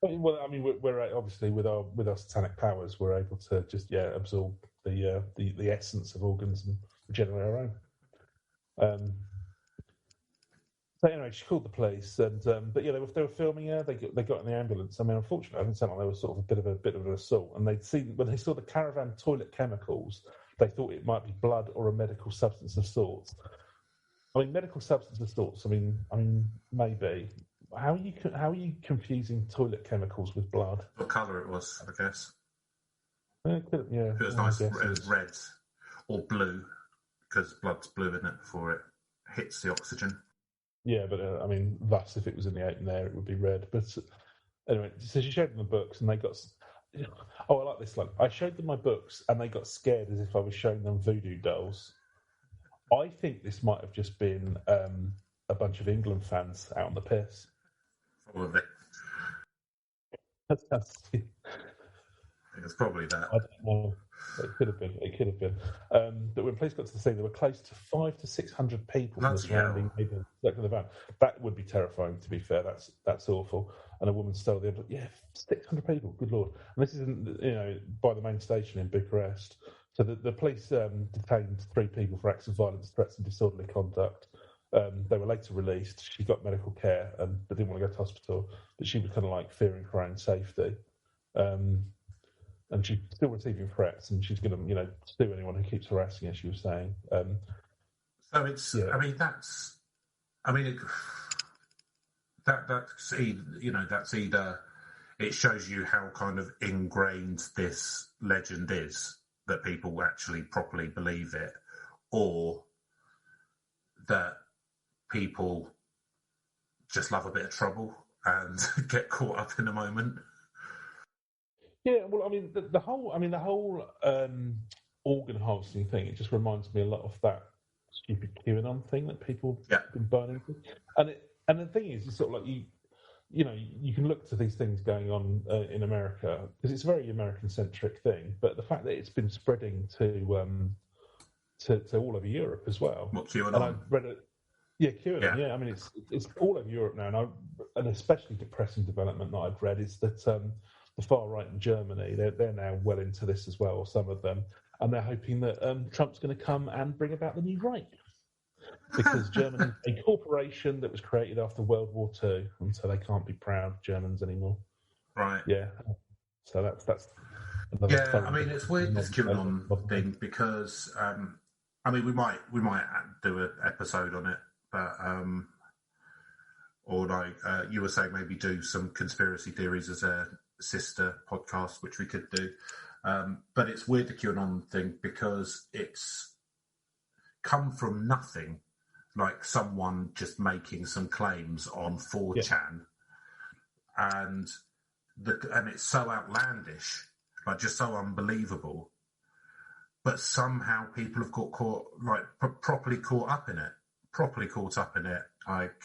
Well, I mean, we're obviously with our satanic powers, we're able to just absorb the essence of organs and regenerate our own. So anyway, she called the police, and but they were filming her. They got in the ambulance. I mean, unfortunately, I think it sounded like there was sort of a bit of an assault, and when they saw the caravan toilet chemicals, they thought it might be blood or a medical substance of sorts. I mean, medical substance of sorts. I mean, maybe. How are you confusing toilet chemicals with blood? What colour it was, I guess. It was nice. It was red or blue, because blood's blue, isn't it, before it hits the oxygen. Yeah, but I mean, thus, if it was in the open air, it would be red. But anyway, so she showed them the books, and they got. Oh, I like this one. I showed them my books, and they got scared as if I was showing them voodoo dolls. I think this might have just been a bunch of England fans out on the piss. Probably. It's probably that. I don't know. It could have been. But when police got to the scene, there were close to 500 to 600 people from the surrounding neighbourhood in the van. That would be terrifying. To be fair, that's awful. And a woman stole the 600 people. Good lord! And this isn't by the main station in Bucharest. So the police detained 3 people for acts of violence, threats, and disorderly conduct. They were later released. She got medical care, but didn't want to go to hospital. But she was kind of like fearing for her own safety. And she's still receiving threats, and she's going to, sue anyone who keeps harassing her. She was saying. So it's. Yeah. I mean, that's. I mean, that's either. It shows you how kind of ingrained this legend is, that people actually properly believe it, or that people just love a bit of trouble and get caught up in the moment. Yeah, well, I mean, the whole organ harvesting thing, it just reminds me a lot of that stupid QAnon thing that people have been burning. And the thing is, it's sort of like you can look to these things going on in America, because it's a very American-centric thing, but the fact that it's been spreading to all over Europe as well. What, QAnon? And I've read it. Yeah, QAnon. Yeah, I mean, it's all over Europe now, and an especially depressing development that I've read is that the far right in Germany, they're now well into this as well, some of them, and they're hoping that Trump's going to come and bring about the new right, because Germany's a corporation that was created after World War II, and so they can't be proud Germans anymore. Right. Yeah. So that's. Yeah, I mean, it's weird, this QAnon thing, because I mean, we might do an episode on it, but or like you were saying, maybe do some conspiracy theories as a sister podcast, which we could do. But it's weird, the QAnon thing, because it's come from nothing, like someone just making some claims on 4chan, and it's so outlandish, like just so unbelievable. But somehow people have got caught, like properly caught up in it, like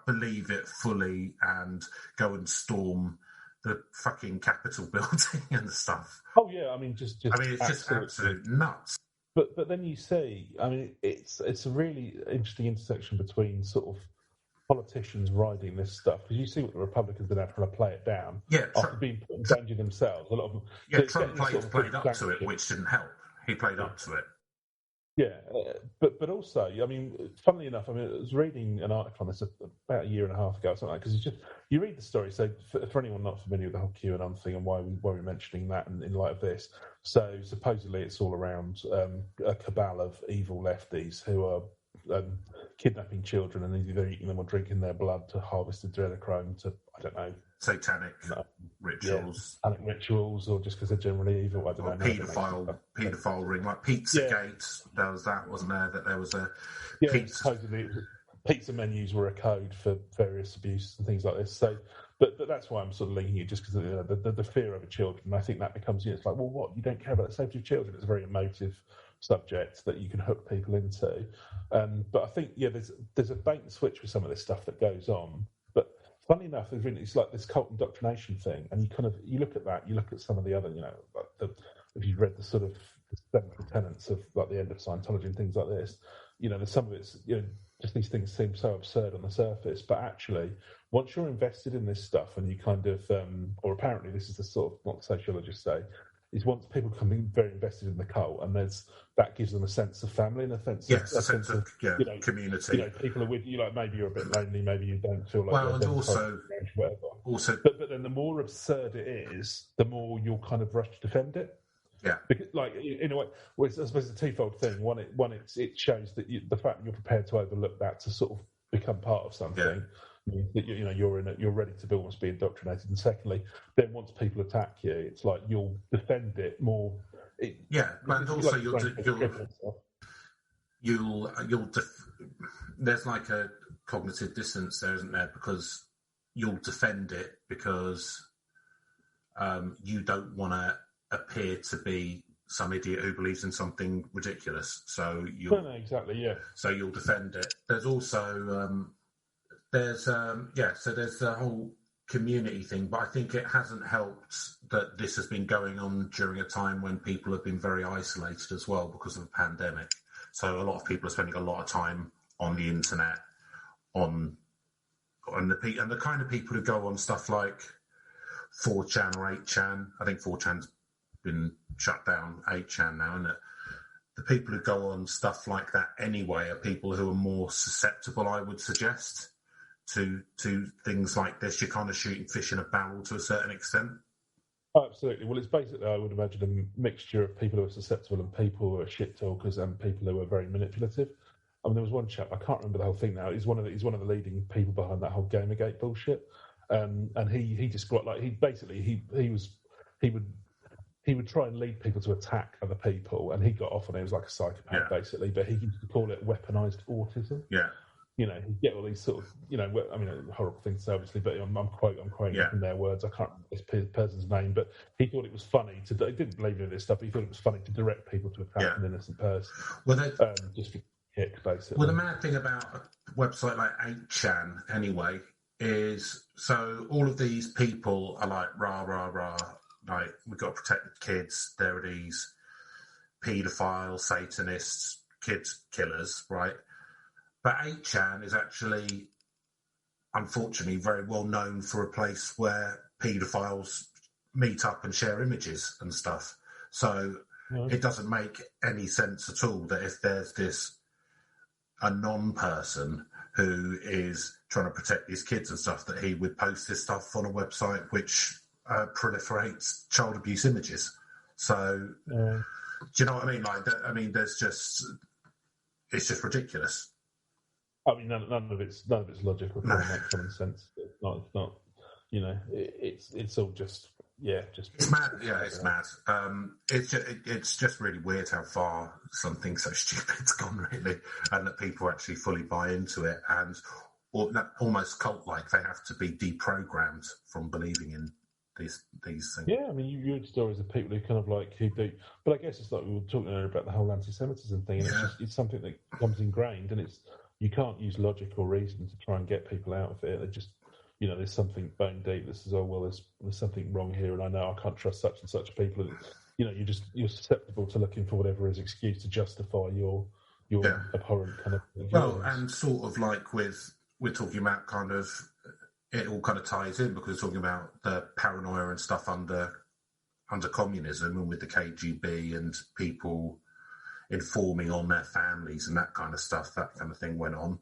believe it fully and go and storm the fucking Capitol building and stuff. Oh yeah, I mean, just I mean, it's just absolute nuts. But then you see, I mean, it's a really interesting intersection between sort of politicians riding this stuff, because you see what the Republicans are now trying to play it down after being put in danger themselves. A lot of them. Yeah, Trump played up to it, which didn't help. He played up to it. Yeah, but also, I mean, funnily enough, I mean, I was reading an article on this about a year and a half ago or something, because it's just, you read the story, so for anyone not familiar with the whole QAnon thing and why we're mentioning that in light of this, so supposedly it's all around a cabal of evil lefties who are kidnapping children and either eating them or drinking their blood to harvest adrenochrome to, I don't know, satanic rituals. Satanic rituals, or just because they're generally evil. I don't know. Paedophile ring, like Pizzagate. There was that, wasn't there? That there was a pizza. Supposedly pizza menus were a code for various abuse and things like this. So, but that's why I'm sort of linking it, just because the fear of the children. And I think that becomes, it's like, well, what, you don't care about the safety of children? It's a very emotive subject that you can hook people into. But I think there's a bait and switch with some of this stuff that goes on. But funny enough, it's like this cult indoctrination thing, and you look at that, you look at some of the other, like if you've read the sort of central tenets of like the end of Scientology and things like this, there's some of it's, just these things seem so absurd on the surface, but actually, once you're invested in this stuff and you kind of, or apparently this is the sort of, what sociologists say, is once people become very invested in the cult, and that gives them a sense of family and a sense of community. People are with you. Like maybe you're a bit lonely, maybe you don't feel like. Well, and also, but then the more absurd it is, the more you'll kind of rush to defend it. Yeah, because, like in a way, I suppose it's a twofold thing. One, it shows that the fact that you're prepared to overlook that to sort of become part of something. Yeah. That you're ready to almost be indoctrinated, and secondly, then once people attack you, it's like you'll defend it more. And also there's like a cognitive dissonance there, isn't there? Because you'll defend it because you don't want to appear to be some idiot who believes in something ridiculous. So exactly, yeah. So you'll defend it. There's also. So there's the whole community thing, but I think it hasn't helped that this has been going on during a time when people have been very isolated as well because of the pandemic. So a lot of people are spending a lot of time on the internet, and the kind of people who go on stuff like 4chan or 8chan. I think 4chan's been shut down, 8chan now, isn't it? The people who go on stuff like that anyway are people who are more susceptible, I would suggest, to things like this. You're kind of shooting fish in a barrel to a certain extent. Oh, absolutely. Well, it's basically, I would imagine, a mixture of people who are susceptible and people who are shit talkers and people who are very manipulative. I mean, there was one chap, I can't remember the whole thing now. He's one of the leading people behind that whole Gamergate bullshit. And he described, like, he would try and lead people to attack other people, and he got off on it. He was like a psychopath, basically, but he used to call it weaponized autism. Yeah. You know, he'd get all these sort of, I mean, horrible things, obviously, but I'm quoting from their words. I can't remember this person's name, but he thought it was funny he didn't believe in this stuff, but he thought it was funny to direct people to attack an innocent person. Well, just for kick, basically. Well, the mad thing about a website like 8chan, anyway, is so all of these people are like, rah, rah, rah, like, we've got to protect the kids. There are these paedophiles, Satanists, kids killers, right? But 8chan is actually, unfortunately, very well known for a place where paedophiles meet up and share images and stuff. So it doesn't make any sense at all that if there's a non-person who is trying to protect these kids and stuff, that he would post this stuff on a website which proliferates child abuse images. So, do you know what I mean? Like, it's just ridiculous. I mean, none of it's logical. It makes common sense. It's not. It's all just. It's mad. Yeah, it's mad. It's just really weird how far something so stupid's gone, really, and that people actually fully buy into it, and almost cult-like. They have to be deprogrammed from believing in these things. Yeah, I mean, you heard stories of people who kind of like who do, but I guess it's like we were talking earlier about the whole anti-Semitism thing, and it's something that becomes ingrained, and you can't use logic or reason to try and get people out of it. They just, there's something bone deep that says, oh, well, there's something wrong here, and I know I can't trust such and such people. And, you're susceptible to looking for whatever is excuse to justify your abhorrent kind of. Well, and sort of like we're talking about kind of, it all kind of ties in because we're talking about the paranoia and stuff under communism and with the KGB and people informing on their families and that kind of stuff, that kind of thing went on.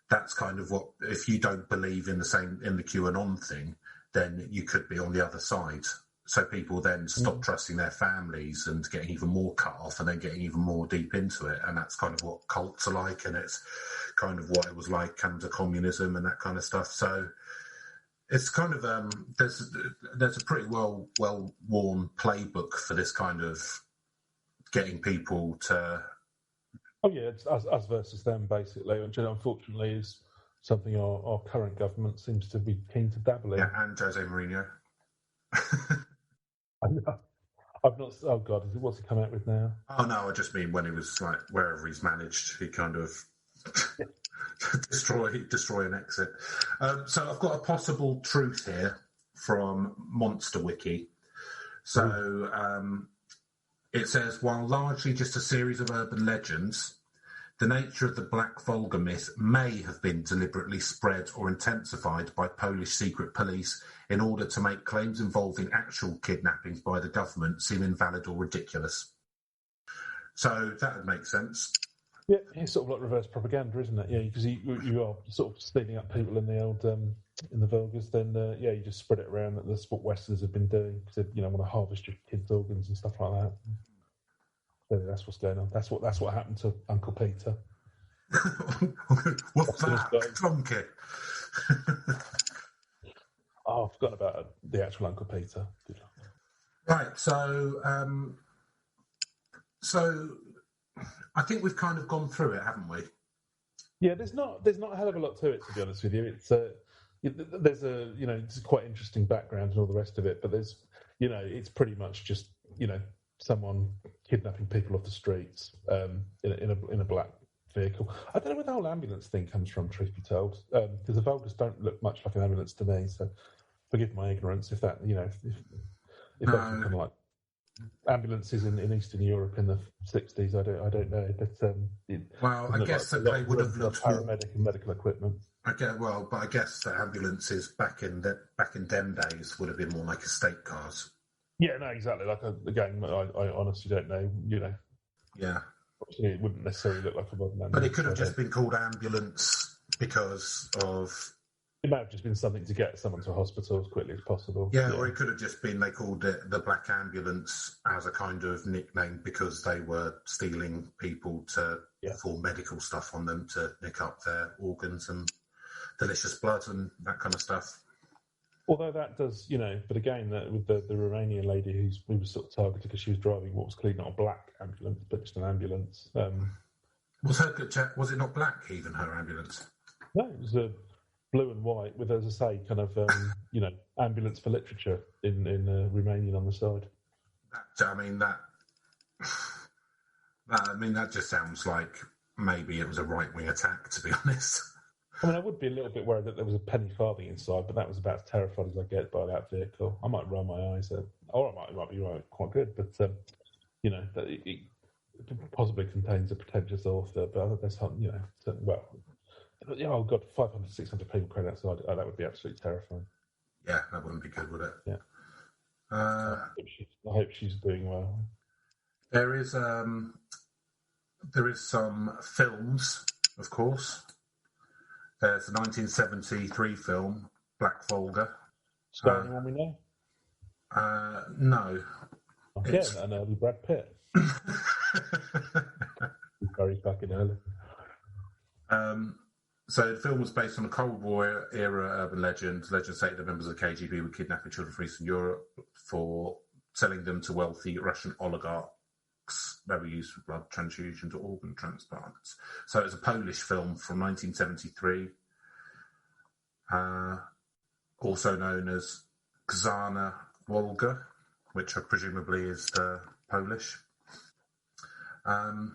That's kind of what, if you don't believe in the QAnon thing, then you could be on the other side. So people then stop trusting their families and getting even more cut off and then getting even more deep into it. And that's kind of what cults are like. And it's kind of what it was like under communism and that kind of stuff. So it's kind of, there's a pretty well-worn playbook for this kind of getting people to... Oh, yeah, it's us versus them, basically, which unfortunately is something our current government seems to be keen to dabble in. Yeah, and Jose Mourinho. I've not... Oh, God, what's he come out with now? Oh, no, I just mean when he was, like, wherever he's managed, he kind of... destroy and exit. So I've got a possible truth here from Monster Wiki. So it says, while largely just a series of urban legends, the nature of the Black Volga myth may have been deliberately spread or intensified by Polish secret police in order to make claims involving actual kidnappings by the government seem invalid or ridiculous. So that would make sense. Yeah, it's sort of like reverse propaganda, isn't it? Yeah, because you are sort of stealing up people in the old in the Volgas. Then you just spread it around. That's what Westerners have been doing. Because they want to harvest your kids' organs and stuff like that. So that's what's going on. That's what happened to Uncle Peter. What's that? Donkey. Oh, I've forgotten about the actual Uncle Peter. Right. So I think we've kind of gone through it, haven't we? Yeah, there's not a hell of a lot to it, to be honest with you. It's there's a it's quite interesting background and all the rest of it, but there's it's pretty much just someone kidnapping people off the streets in a black vehicle. I don't know where the whole ambulance thing comes from, truth be told, because the Volgas don't look much like an ambulance to me. So forgive my ignorance if that, if that's kind of like ambulances in Eastern Europe in the 60s. I don't know, but I guess that they would have looked paramedic and medical equipment. But I guess the ambulances back in them days would have been more like estate cars. Yeah, no, exactly. Like again, I honestly don't know. Yeah, it wouldn't necessarily look like a modern ambulance. But it could have just been called ambulance because of. It might have just been something to get someone to a hospital as quickly as possible. Yeah, or it could have just been they called it the Black Ambulance as a kind of nickname because they were stealing people for medical stuff on them to nick up their organs and delicious blood and that kind of stuff. Although that does, but again, with the Romanian lady who was sort of targeted because she was driving what was clearly not a black ambulance, but just an ambulance. Was it not black, even, her ambulance? No, it was a blue and white with, as I say, kind of, ambulance for literature in Romanian on the side. That just sounds like maybe it was a right-wing attack, to be honest. I would be a little bit worried that there was a penny farthing inside, but that was about as terrified as I get by that vehicle. I might roll my eyes, or I might be right, quite good, but it possibly contains a pretentious author. But there's something, oh god, 500, 600 people crowd outside. Oh, that would be absolutely terrifying. Yeah, that wouldn't be good, would it? Yeah. I hope she's doing well. There is some films, of course. There's a 1973 film, Black Volga. Starring anyone we know? No. Again, an early Brad Pitt. Very fucking early. So the film was based on a Cold War era urban legend. Legend stated that members of the KGB were kidnapping children from Eastern Europe for selling them to wealthy Russian oligarchs that were used for blood transfusions or organ transplants. So it's a Polish film from 1973, also known as Czarna Volga, which presumably is Polish. Hasn't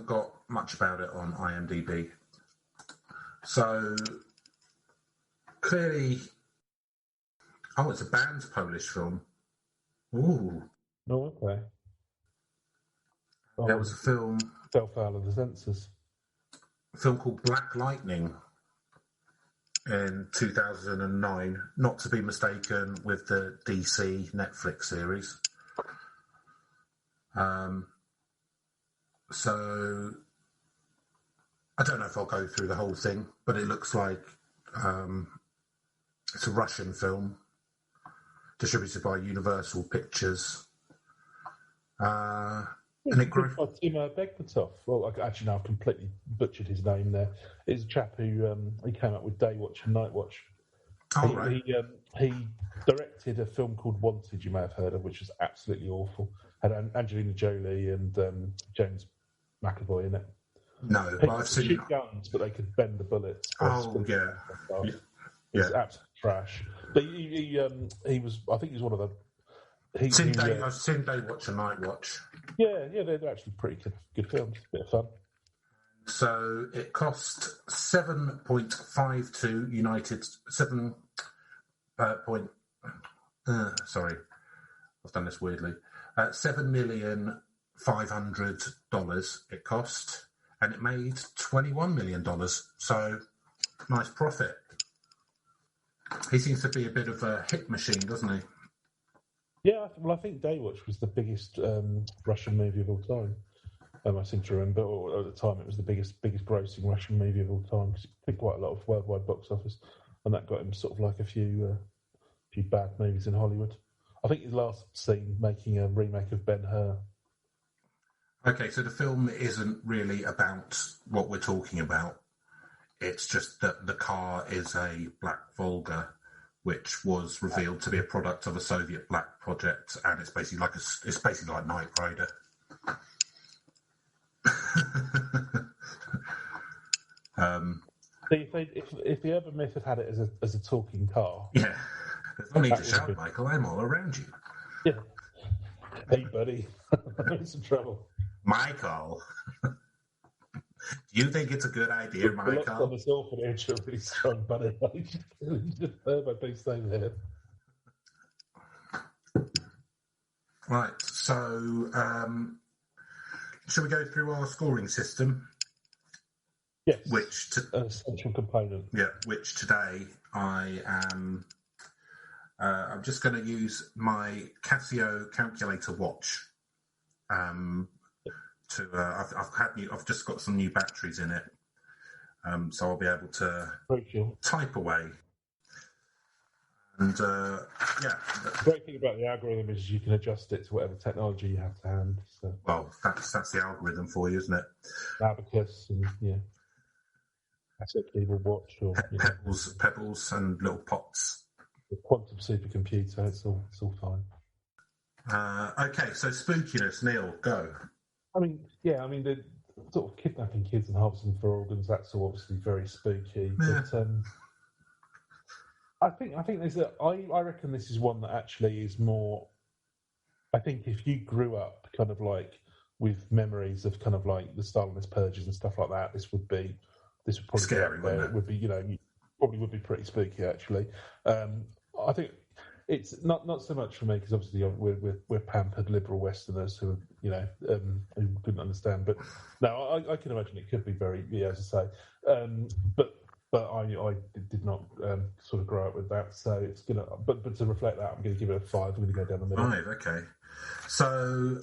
got much about it on IMDb. So clearly, it's a banned Polish film. Ooh. Oh, okay. There was a film. Fell foul of the censors. A film called Black Lightning in 2009, not to be mistaken with the DC Netflix series. So I don't know if I'll go through the whole thing, but it looks like it's a Russian film distributed by Universal Pictures. And it grew. Timo Begbatov. Well, actually, no, I've completely butchered his name there. It's a chap who he came up with Day Watch and Night Watch. Right. He directed a film called Wanted, you may have heard of, which was absolutely awful. Had Angelina Jolie and James McAvoy in it. No, but I've seen shoot guns, but they could bend the bullets. Yeah. It's absolute trash. But he was. I think he was one of the. I've seen Day Watch and Night Watch. Yeah, they're actually pretty good films. Bit of fun. So it cost 7.52 United 7 point. Sorry, I've done this weirdly. $7,500,000 it cost, and it made $21 million. So nice profit. He seems to be a bit of a hit machine, doesn't he? Yeah, I think Daywatch was the biggest Russian movie of all time. I seem to remember, or at the time, it was the biggest grossing Russian movie of all time because it did quite a lot of worldwide box office, and that got him sort of like a few bad movies in Hollywood. I think his last scene making a remake of Ben-Hur. Okay, so the film isn't really about what we're talking about. It's just that the car is a Black Volga, which was revealed to be a product of a Soviet black project, and it's basically like Knight Rider. If the urban myth had had it as a talking car, yeah, there's no need to shout, Michael. I'm all around you. Yeah. Hey, buddy, I'm in some trouble. Michael, Do you think it's a good idea, The locks Michael? on this orphanage are really strong, buddy. Just my big thing there. Right, so shall we go through our scoring system? Yes, Which an essential component. Yeah, which today I am. I'm just going to use my Casio calculator watch. I've just got some new batteries in it, so I'll be able to type away. And the great thing about the algorithm is you can adjust it to whatever technology you have to hand. So. Well, that's the algorithm for you, isn't it? Abacus and asset keyboard watch or pebbles and little pots. The quantum supercomputer. It's all fine. Okay, so spookiness, Neil, go. I mean, the sort of kidnapping kids and harvesting for organs. That's all obviously very spooky. Yeah. But I think there's I reckon this is one that actually is more. I think if you grew up kind of like with memories of kind of like the Stalinist purges and stuff like that, this would probably scary, wouldn't it? It would be, probably would be pretty spooky actually. I think it's not so much for me because obviously we're pampered liberal Westerners who who couldn't understand. But no, I can imagine it could be very, as I say. But I did not sort of grow up with that, so it's gonna. But to reflect that, I'm going to give it a 5. I'm going to go down the middle. 5, okay. So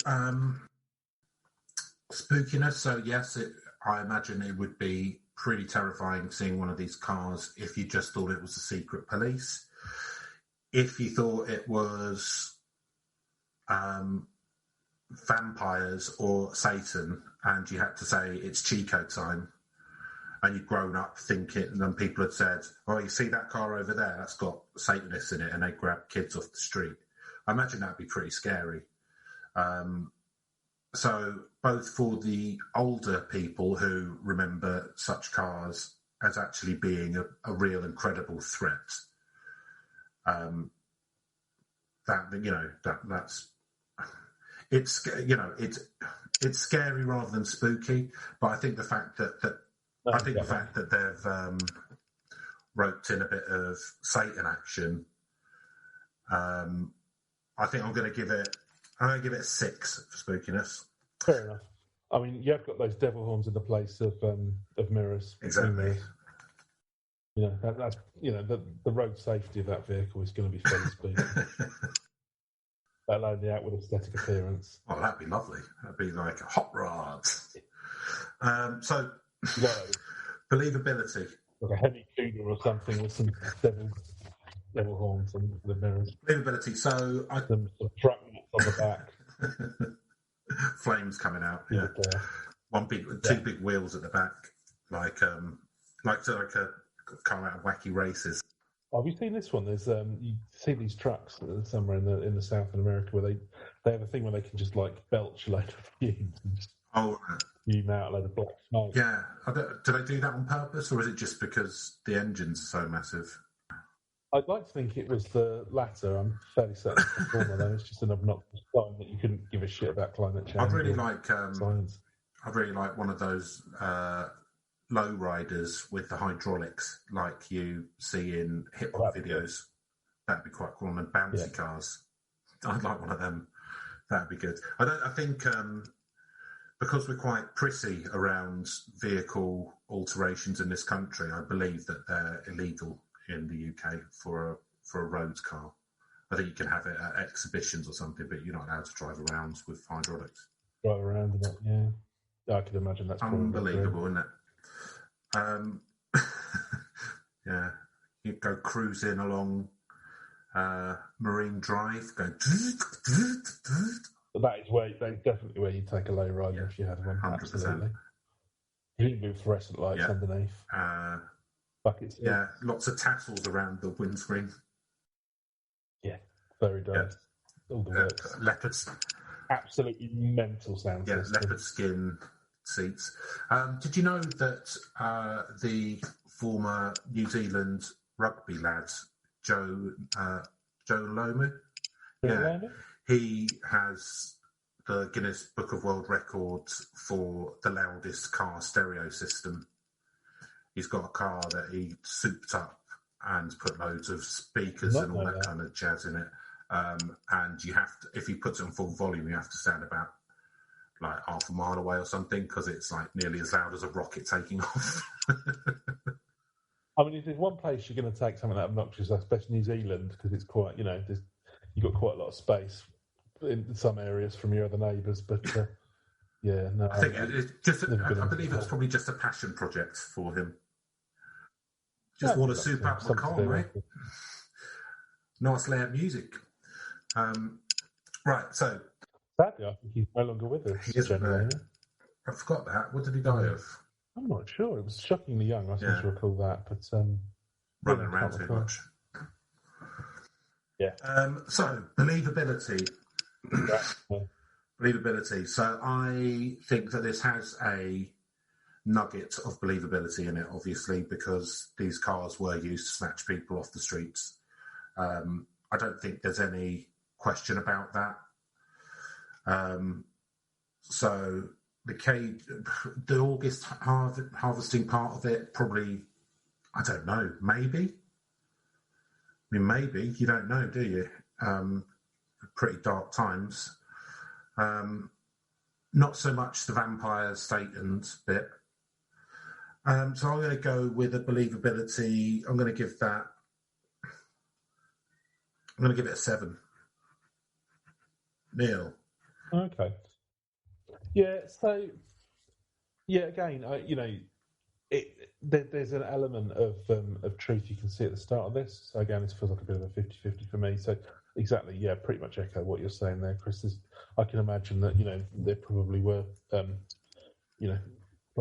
spookiness. So yes, I imagine it would be pretty terrifying seeing one of these cars if you just thought it was the secret police. If you thought it was vampires or Satan, and you had to say it's Chico time. And you'd grown up thinking, and then people had said, "Oh, you see that car over there? That's got Satanists in it," and they grab kids off the street. I imagine that'd be pretty scary. So, both for the older people who remember such cars as actually being a real and credible threat, it's scary rather than spooky. But I think the fact that they've roped in a bit of Satan action, I think I'm going to give it a 6 for spookiness. Fair enough. I mean, you have got those devil horns in the place of mirrors. Exactly. Mirrors. That's the road safety of that vehicle is going to be fairly spooky. Let alone the outward aesthetic appearance. Oh, that'd be lovely. That'd be like a hot rod. So. No. Believability. Like a heavy cougar or something with some devil horns and the mirrors. Believability. So some truck on the back. Flames coming out. Yeah. Two big wheels at the back, like a car out of Wacky Races. Oh, have you seen this one? There's you see these trucks somewhere in the South in America where they have a thing where they can just like belch a load of fumes and just fume out a load of black smoke. Yeah. Do they do that on purpose, or is it just because the engines are so massive? I'd like to think it was the latter. I'm fairly certain it's the former, though. It's just an obnoxious sign that you couldn't give a shit about climate change. I'd really like science. I'd really like one of those low riders with the hydraulics, like you see in hip hop videos. That'd be quite cool. And bouncy cars. I'd like one of them. That'd be good. I think because we're quite prissy around vehicle alterations in this country, I believe that they're illegal in the UK for a roads car. I think you can have it at exhibitions or something, but you're not allowed to drive around with hydraulics. Drive around in it, yeah. I can imagine that's unbelievable, isn't it? Yeah, you go cruising along Marine Drive, going. That is definitely where you take a low rider if you had one. 100%. Absolutely. You do fluorescent lights underneath. Buckets. Yeah, lots of tassels around the windscreen. Yeah, very nice. All the works. Leopards. Absolutely mental sound system. Leopard skin seats. Did you know that the former New Zealand rugby lad, Joe Lomu? Yeah. He has the Guinness Book of World Records for the loudest car stereo system. He's got a car that he souped up and put loads of speakers and all that kind of jazz in it. And you have to, if he puts it on full volume, you have to stand about like half a mile away or something, because it's like nearly as loud as a rocket taking off. I mean, if there's one place you're going to take something that obnoxious, especially New Zealand, because it's quite, you've got quite a lot of space in some areas from your other neighbours. But yeah, no, I think it's just. I believe it was probably just a passion project for him. Just want to soup up my car, mate. Nice loud music. Right, so. Sadly, I think he's no longer with us. He isn't there. I forgot that. What did he die of? I'm not sure. It was shockingly young. I seem to recall that, but running around too much. Yeah. So believability. Believability. So I think that this has a nugget of believability in it, obviously, because these cars were used to snatch people off the streets. I don't think there's any question about that. So the August harvesting part of it, probably, I don't know, maybe. I mean, maybe, you don't know, do you? Pretty dark times. Not so much the vampire Statons bit. So I'm going to go with a believability. I'm going to give it a 7. Neil. Okay. Yeah. So, yeah. Again, there's an element of truth you can see at the start of this. So again, this feels like a bit of a 50-50 for me. So exactly, yeah, pretty much echo what you're saying there, Chris. I can imagine that there probably were prior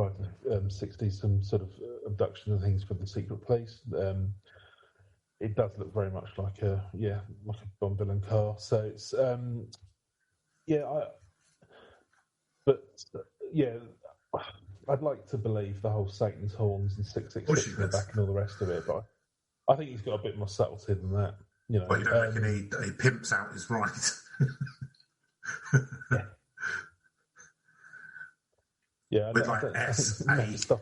to the 60s some sort of abduction and things for the secret police. It does look very much like a Bond villain car. So it's I'd like to believe the whole Satan's horns and 666 in the back and all the rest of it, but I think he's got a bit more subtlety than that. Well, you don't reckon he pimps out his right? Yeah. With like S8.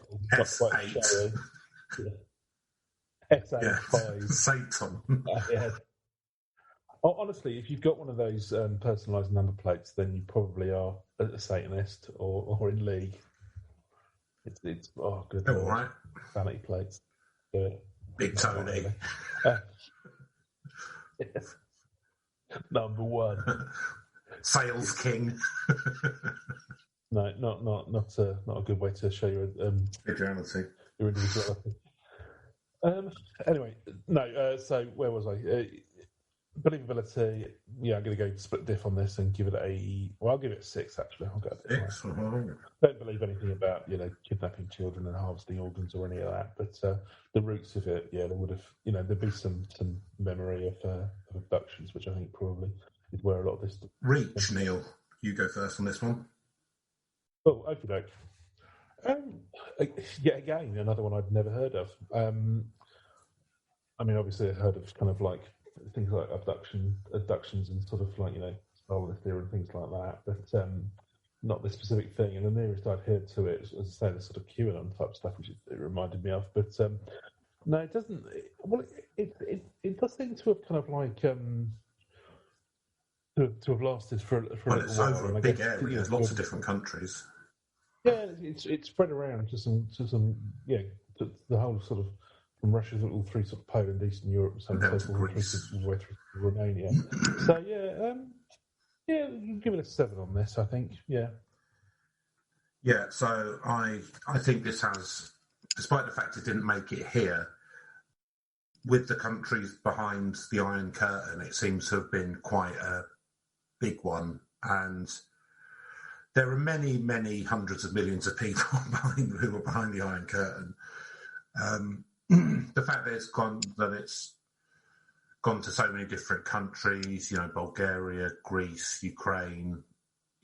S8. Satan. Yeah. Honestly, if you've got one of those personalised number plates, then you probably are a Satanist or in league. It's good. All right. Vanity plates. Yeah. Big Tony. Number one. Sales king. No, not a good way to show your individuality. Your individuality. Anyway, no. So where was I? Believability. Yeah, I'm going to go split diff on this and give it I'll give it a 6. Actually, I'll go. 6. Don't believe anything about kidnapping children and harvesting organs or any of that. But the roots of it, there would have there'd be some memory of abductions, which I think probably is where a lot of this. Reach, Neil. You go first on this one. Oh, okie doke. Yet again, another one I'd never heard of. I mean, obviously, I heard of kind of like things like abductions and sort of like, Star theory and things like that, but not this specific thing. And the nearest I'd heard to it, as I say, the sort of QAnon type stuff, which it reminded me of. But no, it doesn't. Well, it does seem to have kind of like to have lasted for a little while. It's over a big area. There's lots of different countries. Yeah, it's spread around to some to the whole sort of from Russia all through sort of Poland, Eastern Europe, so on and so forth, all the way through Romania. So give it a 7 on this, I think. Yeah. Yeah, so I think this has, despite the fact it didn't make it here, with the countries behind the Iron Curtain, it seems to have been quite a big one. And there are many, many hundreds of millions of people who are behind the Iron Curtain. The fact that it's gone to so many different countries, Bulgaria, Greece, Ukraine,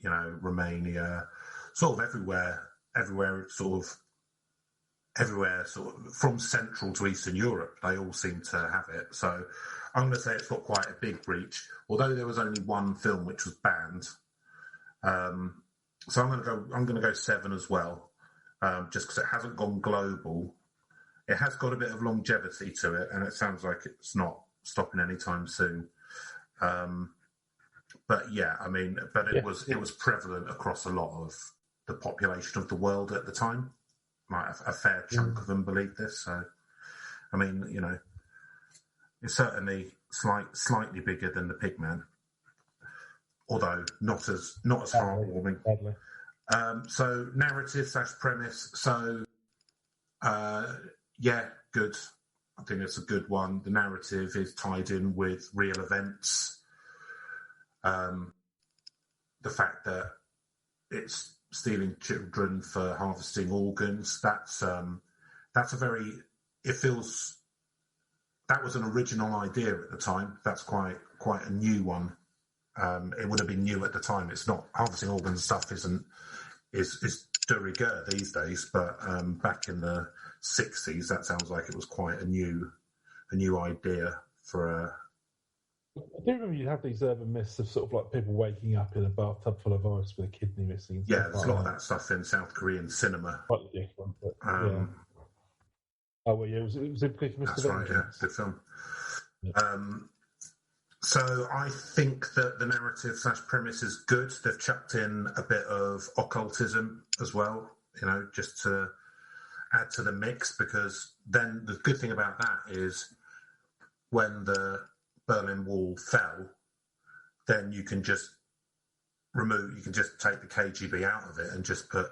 Romania, sort of everywhere, sort of from Central to Eastern Europe, they all seem to have it. So I'm going to say it's got quite a big reach, although there was only one film which was banned, So I'm going to go 7 as well, just because it hasn't gone global. It has got a bit of longevity to it, and it sounds like it's not stopping anytime soon. But yeah, I mean, it was prevalent across a lot of the population of the world at the time. Like a fair chunk of them believed this. So, I mean, you know, it's certainly slightly bigger than the Pigman, although not as heartwarming. So narrative / premise. So, yeah, good. I think it's a good one. The narrative is tied in with real events. The fact that it's stealing children for harvesting organs, that's a very, it feels, that was an original idea at the time. That's quite a new one. It would have been new at the time. It's not, harvesting organs stuff is de rigueur these days, but back in the 60s, that sounds like it was quite a new idea for a... I do remember you have these urban myths of sort of like people waking up in a bathtub full of ice with a kidney missing. Yeah, there's a lot of that stuff in South Korean cinema. Quite different, but yeah. Oh, well, yeah, it was a big Mr. That's right, yeah, good film. Yeah. So I think that the narrative / premise is good. They've chucked in a bit of occultism as well, you know, just to add to the mix, because then the good thing about that is when the Berlin Wall fell, then you can just take the KGB out of it and just put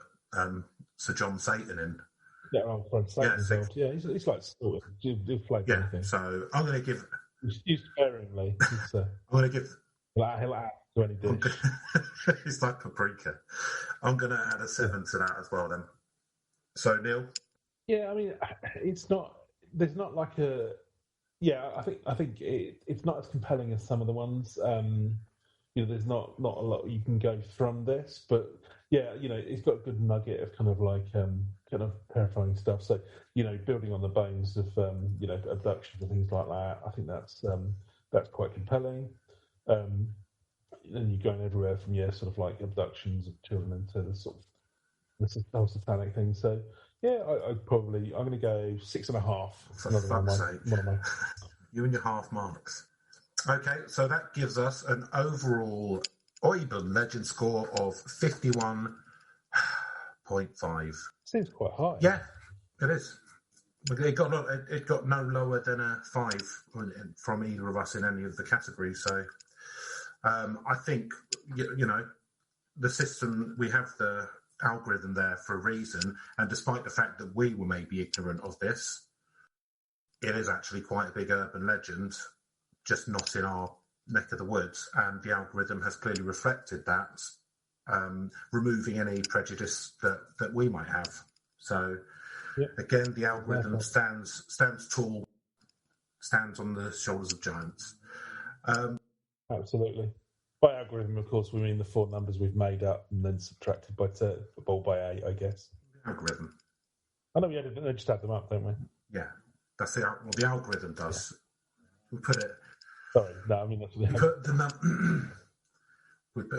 Sir John Satan in. Yeah, Satan's yeah, he's like sort of anything. So I'm going to give. Use sparingly. I'm going to give. He'll add to any dish. He's like paprika. I'm going to add a 7 to that as well. Then. So Neil. Yeah, I mean, it's not. There's not like a. Yeah, I think it's not as compelling as some of the ones. You know, there's not a lot you can go from this, but yeah, you know, it's got a good nugget of kind of like kind of terrifying stuff. So, you know, building on the bones of you know, abductions and things like that, I think that's quite compelling. And you're going everywhere from sort of like abductions of children into the sort of the whole satanic thing. So yeah, I'm going to go 6.5. For fuck's sake. You and your half marks. Okay, so that gives us an overall Oibon Legend score of 51.5. Seems quite high. Yeah, it is. It got no lower than a 5 from either of us in any of the categories. So I think, you know, the system, we have the algorithm there for a reason, and despite the fact that we were maybe ignorant of this, it is actually quite a big urban legend, just not in our neck of the woods, and the algorithm has clearly reflected that, removing any prejudice that we might have. So again, the algorithm stands tall, stands on the shoulders of giants. Absolutely. By algorithm, of course, we mean the 4 numbers we've made up and then subtracted by 8, I guess. Algorithm. I know we just add them up, don't we? Yeah, that's the algorithm does. Yeah. We put it. Sorry, no, I mean that's what we put the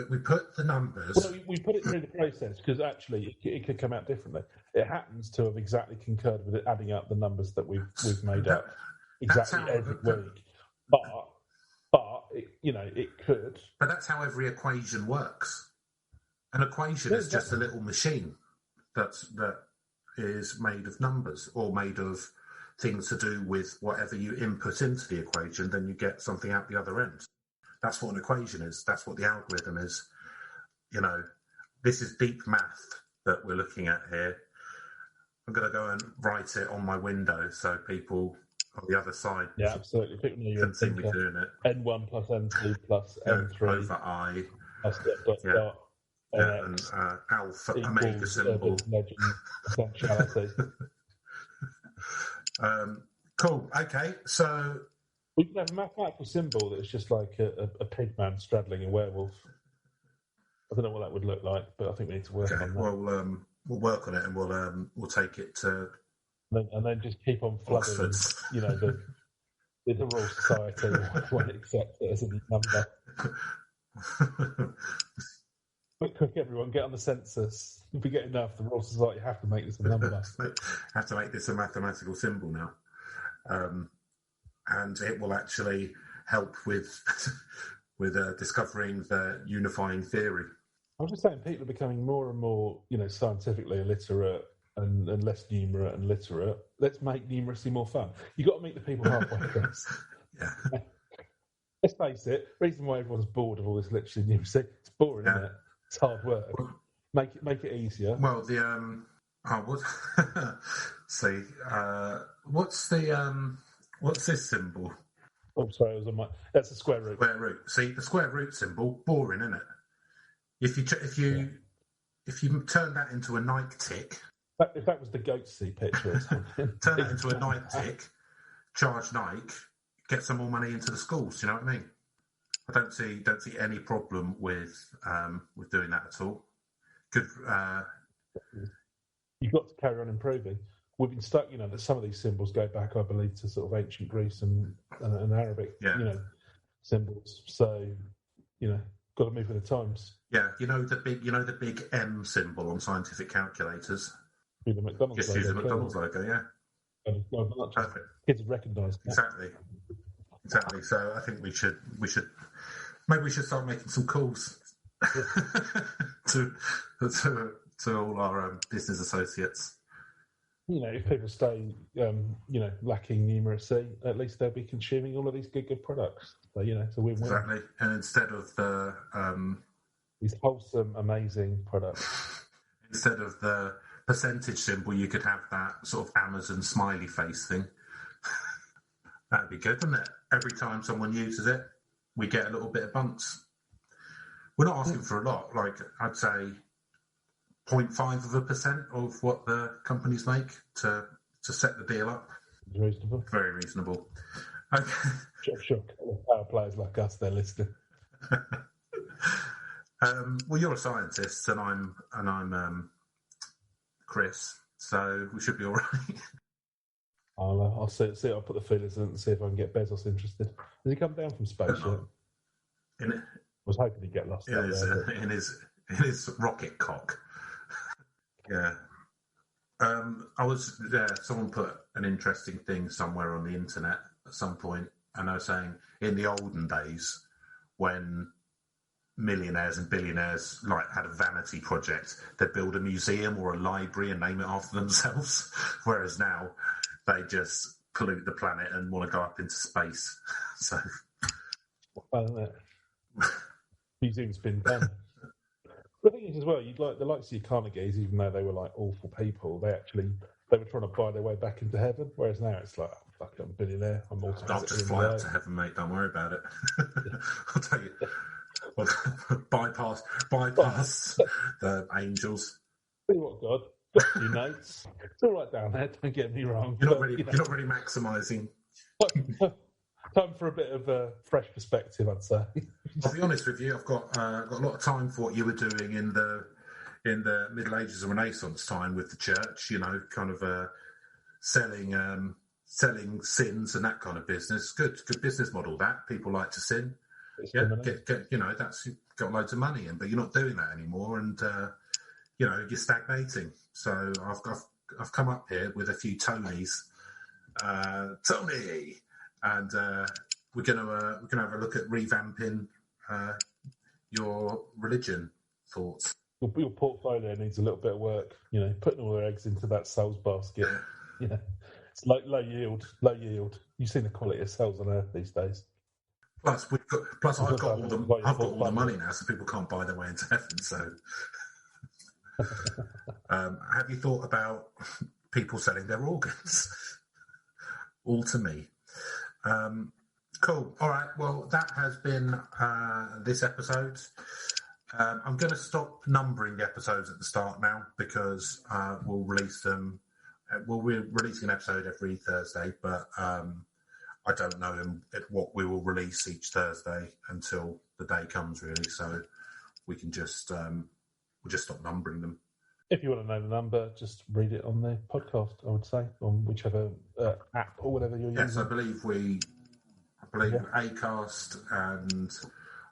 we put the numbers. Well, we put it through the process because actually it could come out differently. It happens to have exactly concurred with it, adding up the numbers that we've made up exactly every week, but. You know, it could. But that's how every equation works. An equation is just a little machine that is made of numbers or made of things to do with whatever you input into the equation, then you get something out the other end. That's what an equation is. That's what the algorithm is. You know, this is deep math that we're looking at here. I'm going to go and write it on my window so people on the other side. Yeah, absolutely. Can see me doing it. N1 plus N2 plus N3 over I. Plus dot, and alpha omega symbol. Essentiality. Cool. Okay, so we can have a mathematical symbol that's just like a pig man straddling a werewolf. I don't know what that would look like, but I think we need to work on that. Well, we'll work on it, and we'll take it to. And then just keep on flooding, you know, the Royal Society, 1 except as a number. Quick, everyone, get on the census. If we get enough, the Royal Society have to make this a number. Have to make this a mathematical symbol now. And it will actually help with discovering the unifying theory. I was just saying, people are becoming more and more, scientifically illiterate and less numerate and literate. Let's make numeracy more fun. You've got to meet the people halfway, Chris. Yeah. Let's face it, the reason why everyone's bored of all this literacy and numeracy, it's boring, isn't it? It's hard work. Make it easier. Well, what's this symbol? Oh, sorry, it was that's a square root. Square root. See, the square root symbol, boring, isn't it? If you turn that into a Nike tick, if that was the Goatsy picture or something, turn that into a Nike tick, charge Nike, get some more money into the schools. You know what I mean? I don't see any problem with doing that at all. Good. You've got to carry on improving. We've been stuck, that some of these symbols go back, I believe, to sort of ancient Greece and Arabic, symbols. So, got to move with the times. Yeah, the big M symbol on scientific calculators. Be the McDonald's Just logo. use the McDonald's logo, yeah. Perfect. Kids recognise that. Exactly. So I think maybe we should start making some calls to all our business associates. If people stay, lacking numeracy, at least they'll be consuming all of these good products. So, it's a win-win. Exactly. And instead of these wholesome, amazing products, instead of the percentage symbol, you could have that sort of Amazon smiley face thing. That'd be good, wouldn't it? Every time someone uses it, we get a little bit of bunts. We're not asking for a lot. Like, I'd say 0.5% of what the companies make to set the deal up. Reasonable. Very reasonable. Okay. Sure. Power players like us, they're listening. Well, you're a scientist, and I'm Chris, so we should be all right. I'll see. I'll put the feelers in and see if I can get Bezos interested. Has he come down from space yet? I was hoping he'd get lost. In his rocket cock. Yeah. Someone put an interesting thing somewhere on the internet at some point, and I was saying in the olden days when millionaires and billionaires had a vanity project, they'd build a museum or a library and name it after themselves, whereas now they just pollute the planet and want to go up into space. So, museum's been done. The thing is, as well, the likes of your Carnegies, even though they were awful people, they were trying to buy their way back into heaven. Whereas now it's like, oh, fuck, I'm a billionaire. I'll just fly up to heaven, mate. Don't worry about it. I'll tell you. Well, bypass the angels. Tell you what, God, got a few notes. It's all right down there. Don't get me wrong. You're not really maximising. Time for a bit of a fresh perspective, I'd say. I'll be honest with you. I've got a lot of time for what you were doing in the Middle Ages and Renaissance time with the church. Selling sins and that kind of business. Good business model. That people like to sin. That's got loads of money in, but you're not doing that anymore, and you're stagnating. So I've come up here with a few Tonys, Tony, and we're gonna have a look at revamping your religion thoughts. Your portfolio needs a little bit of work. Putting all their eggs into that sales basket. It's low yield. You've seen the quality of sales on earth these days. Plus, I've got all the money now, so people can't buy their way into heaven. So, have you thought about people selling their organs? All to me. Cool. All right. Well, that has been this episode. I'm going to stop numbering the episodes at the start now because we'll release them. We're releasing an episode every Thursday, but I don't know what we will release each Thursday until the day comes, really. So we can just we'll just stop numbering them. If you want to know the number, just read it on the podcast. I would say on whichever app or whatever you're using. Yes, I believe Acast and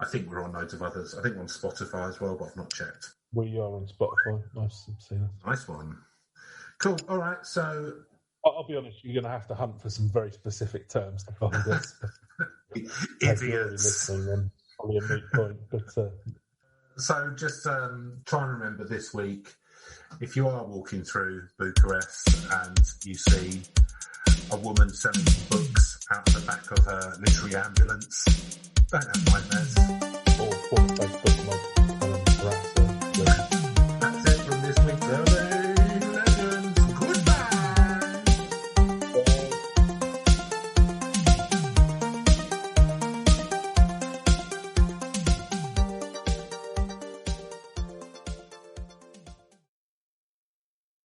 I think we're on loads of others. I think we're on Spotify as well, but I've not checked. We are on Spotify. Nice to see us. Nice one. Cool. All right. So I'll be honest, you're going to have to hunt for some very specific terms to find this. Idiots. Then probably a moot point. But so just try and remember this week, if you are walking through Bucharest and you see a woman selling books out the back of her literary ambulance, don't have nightmares. or Facebook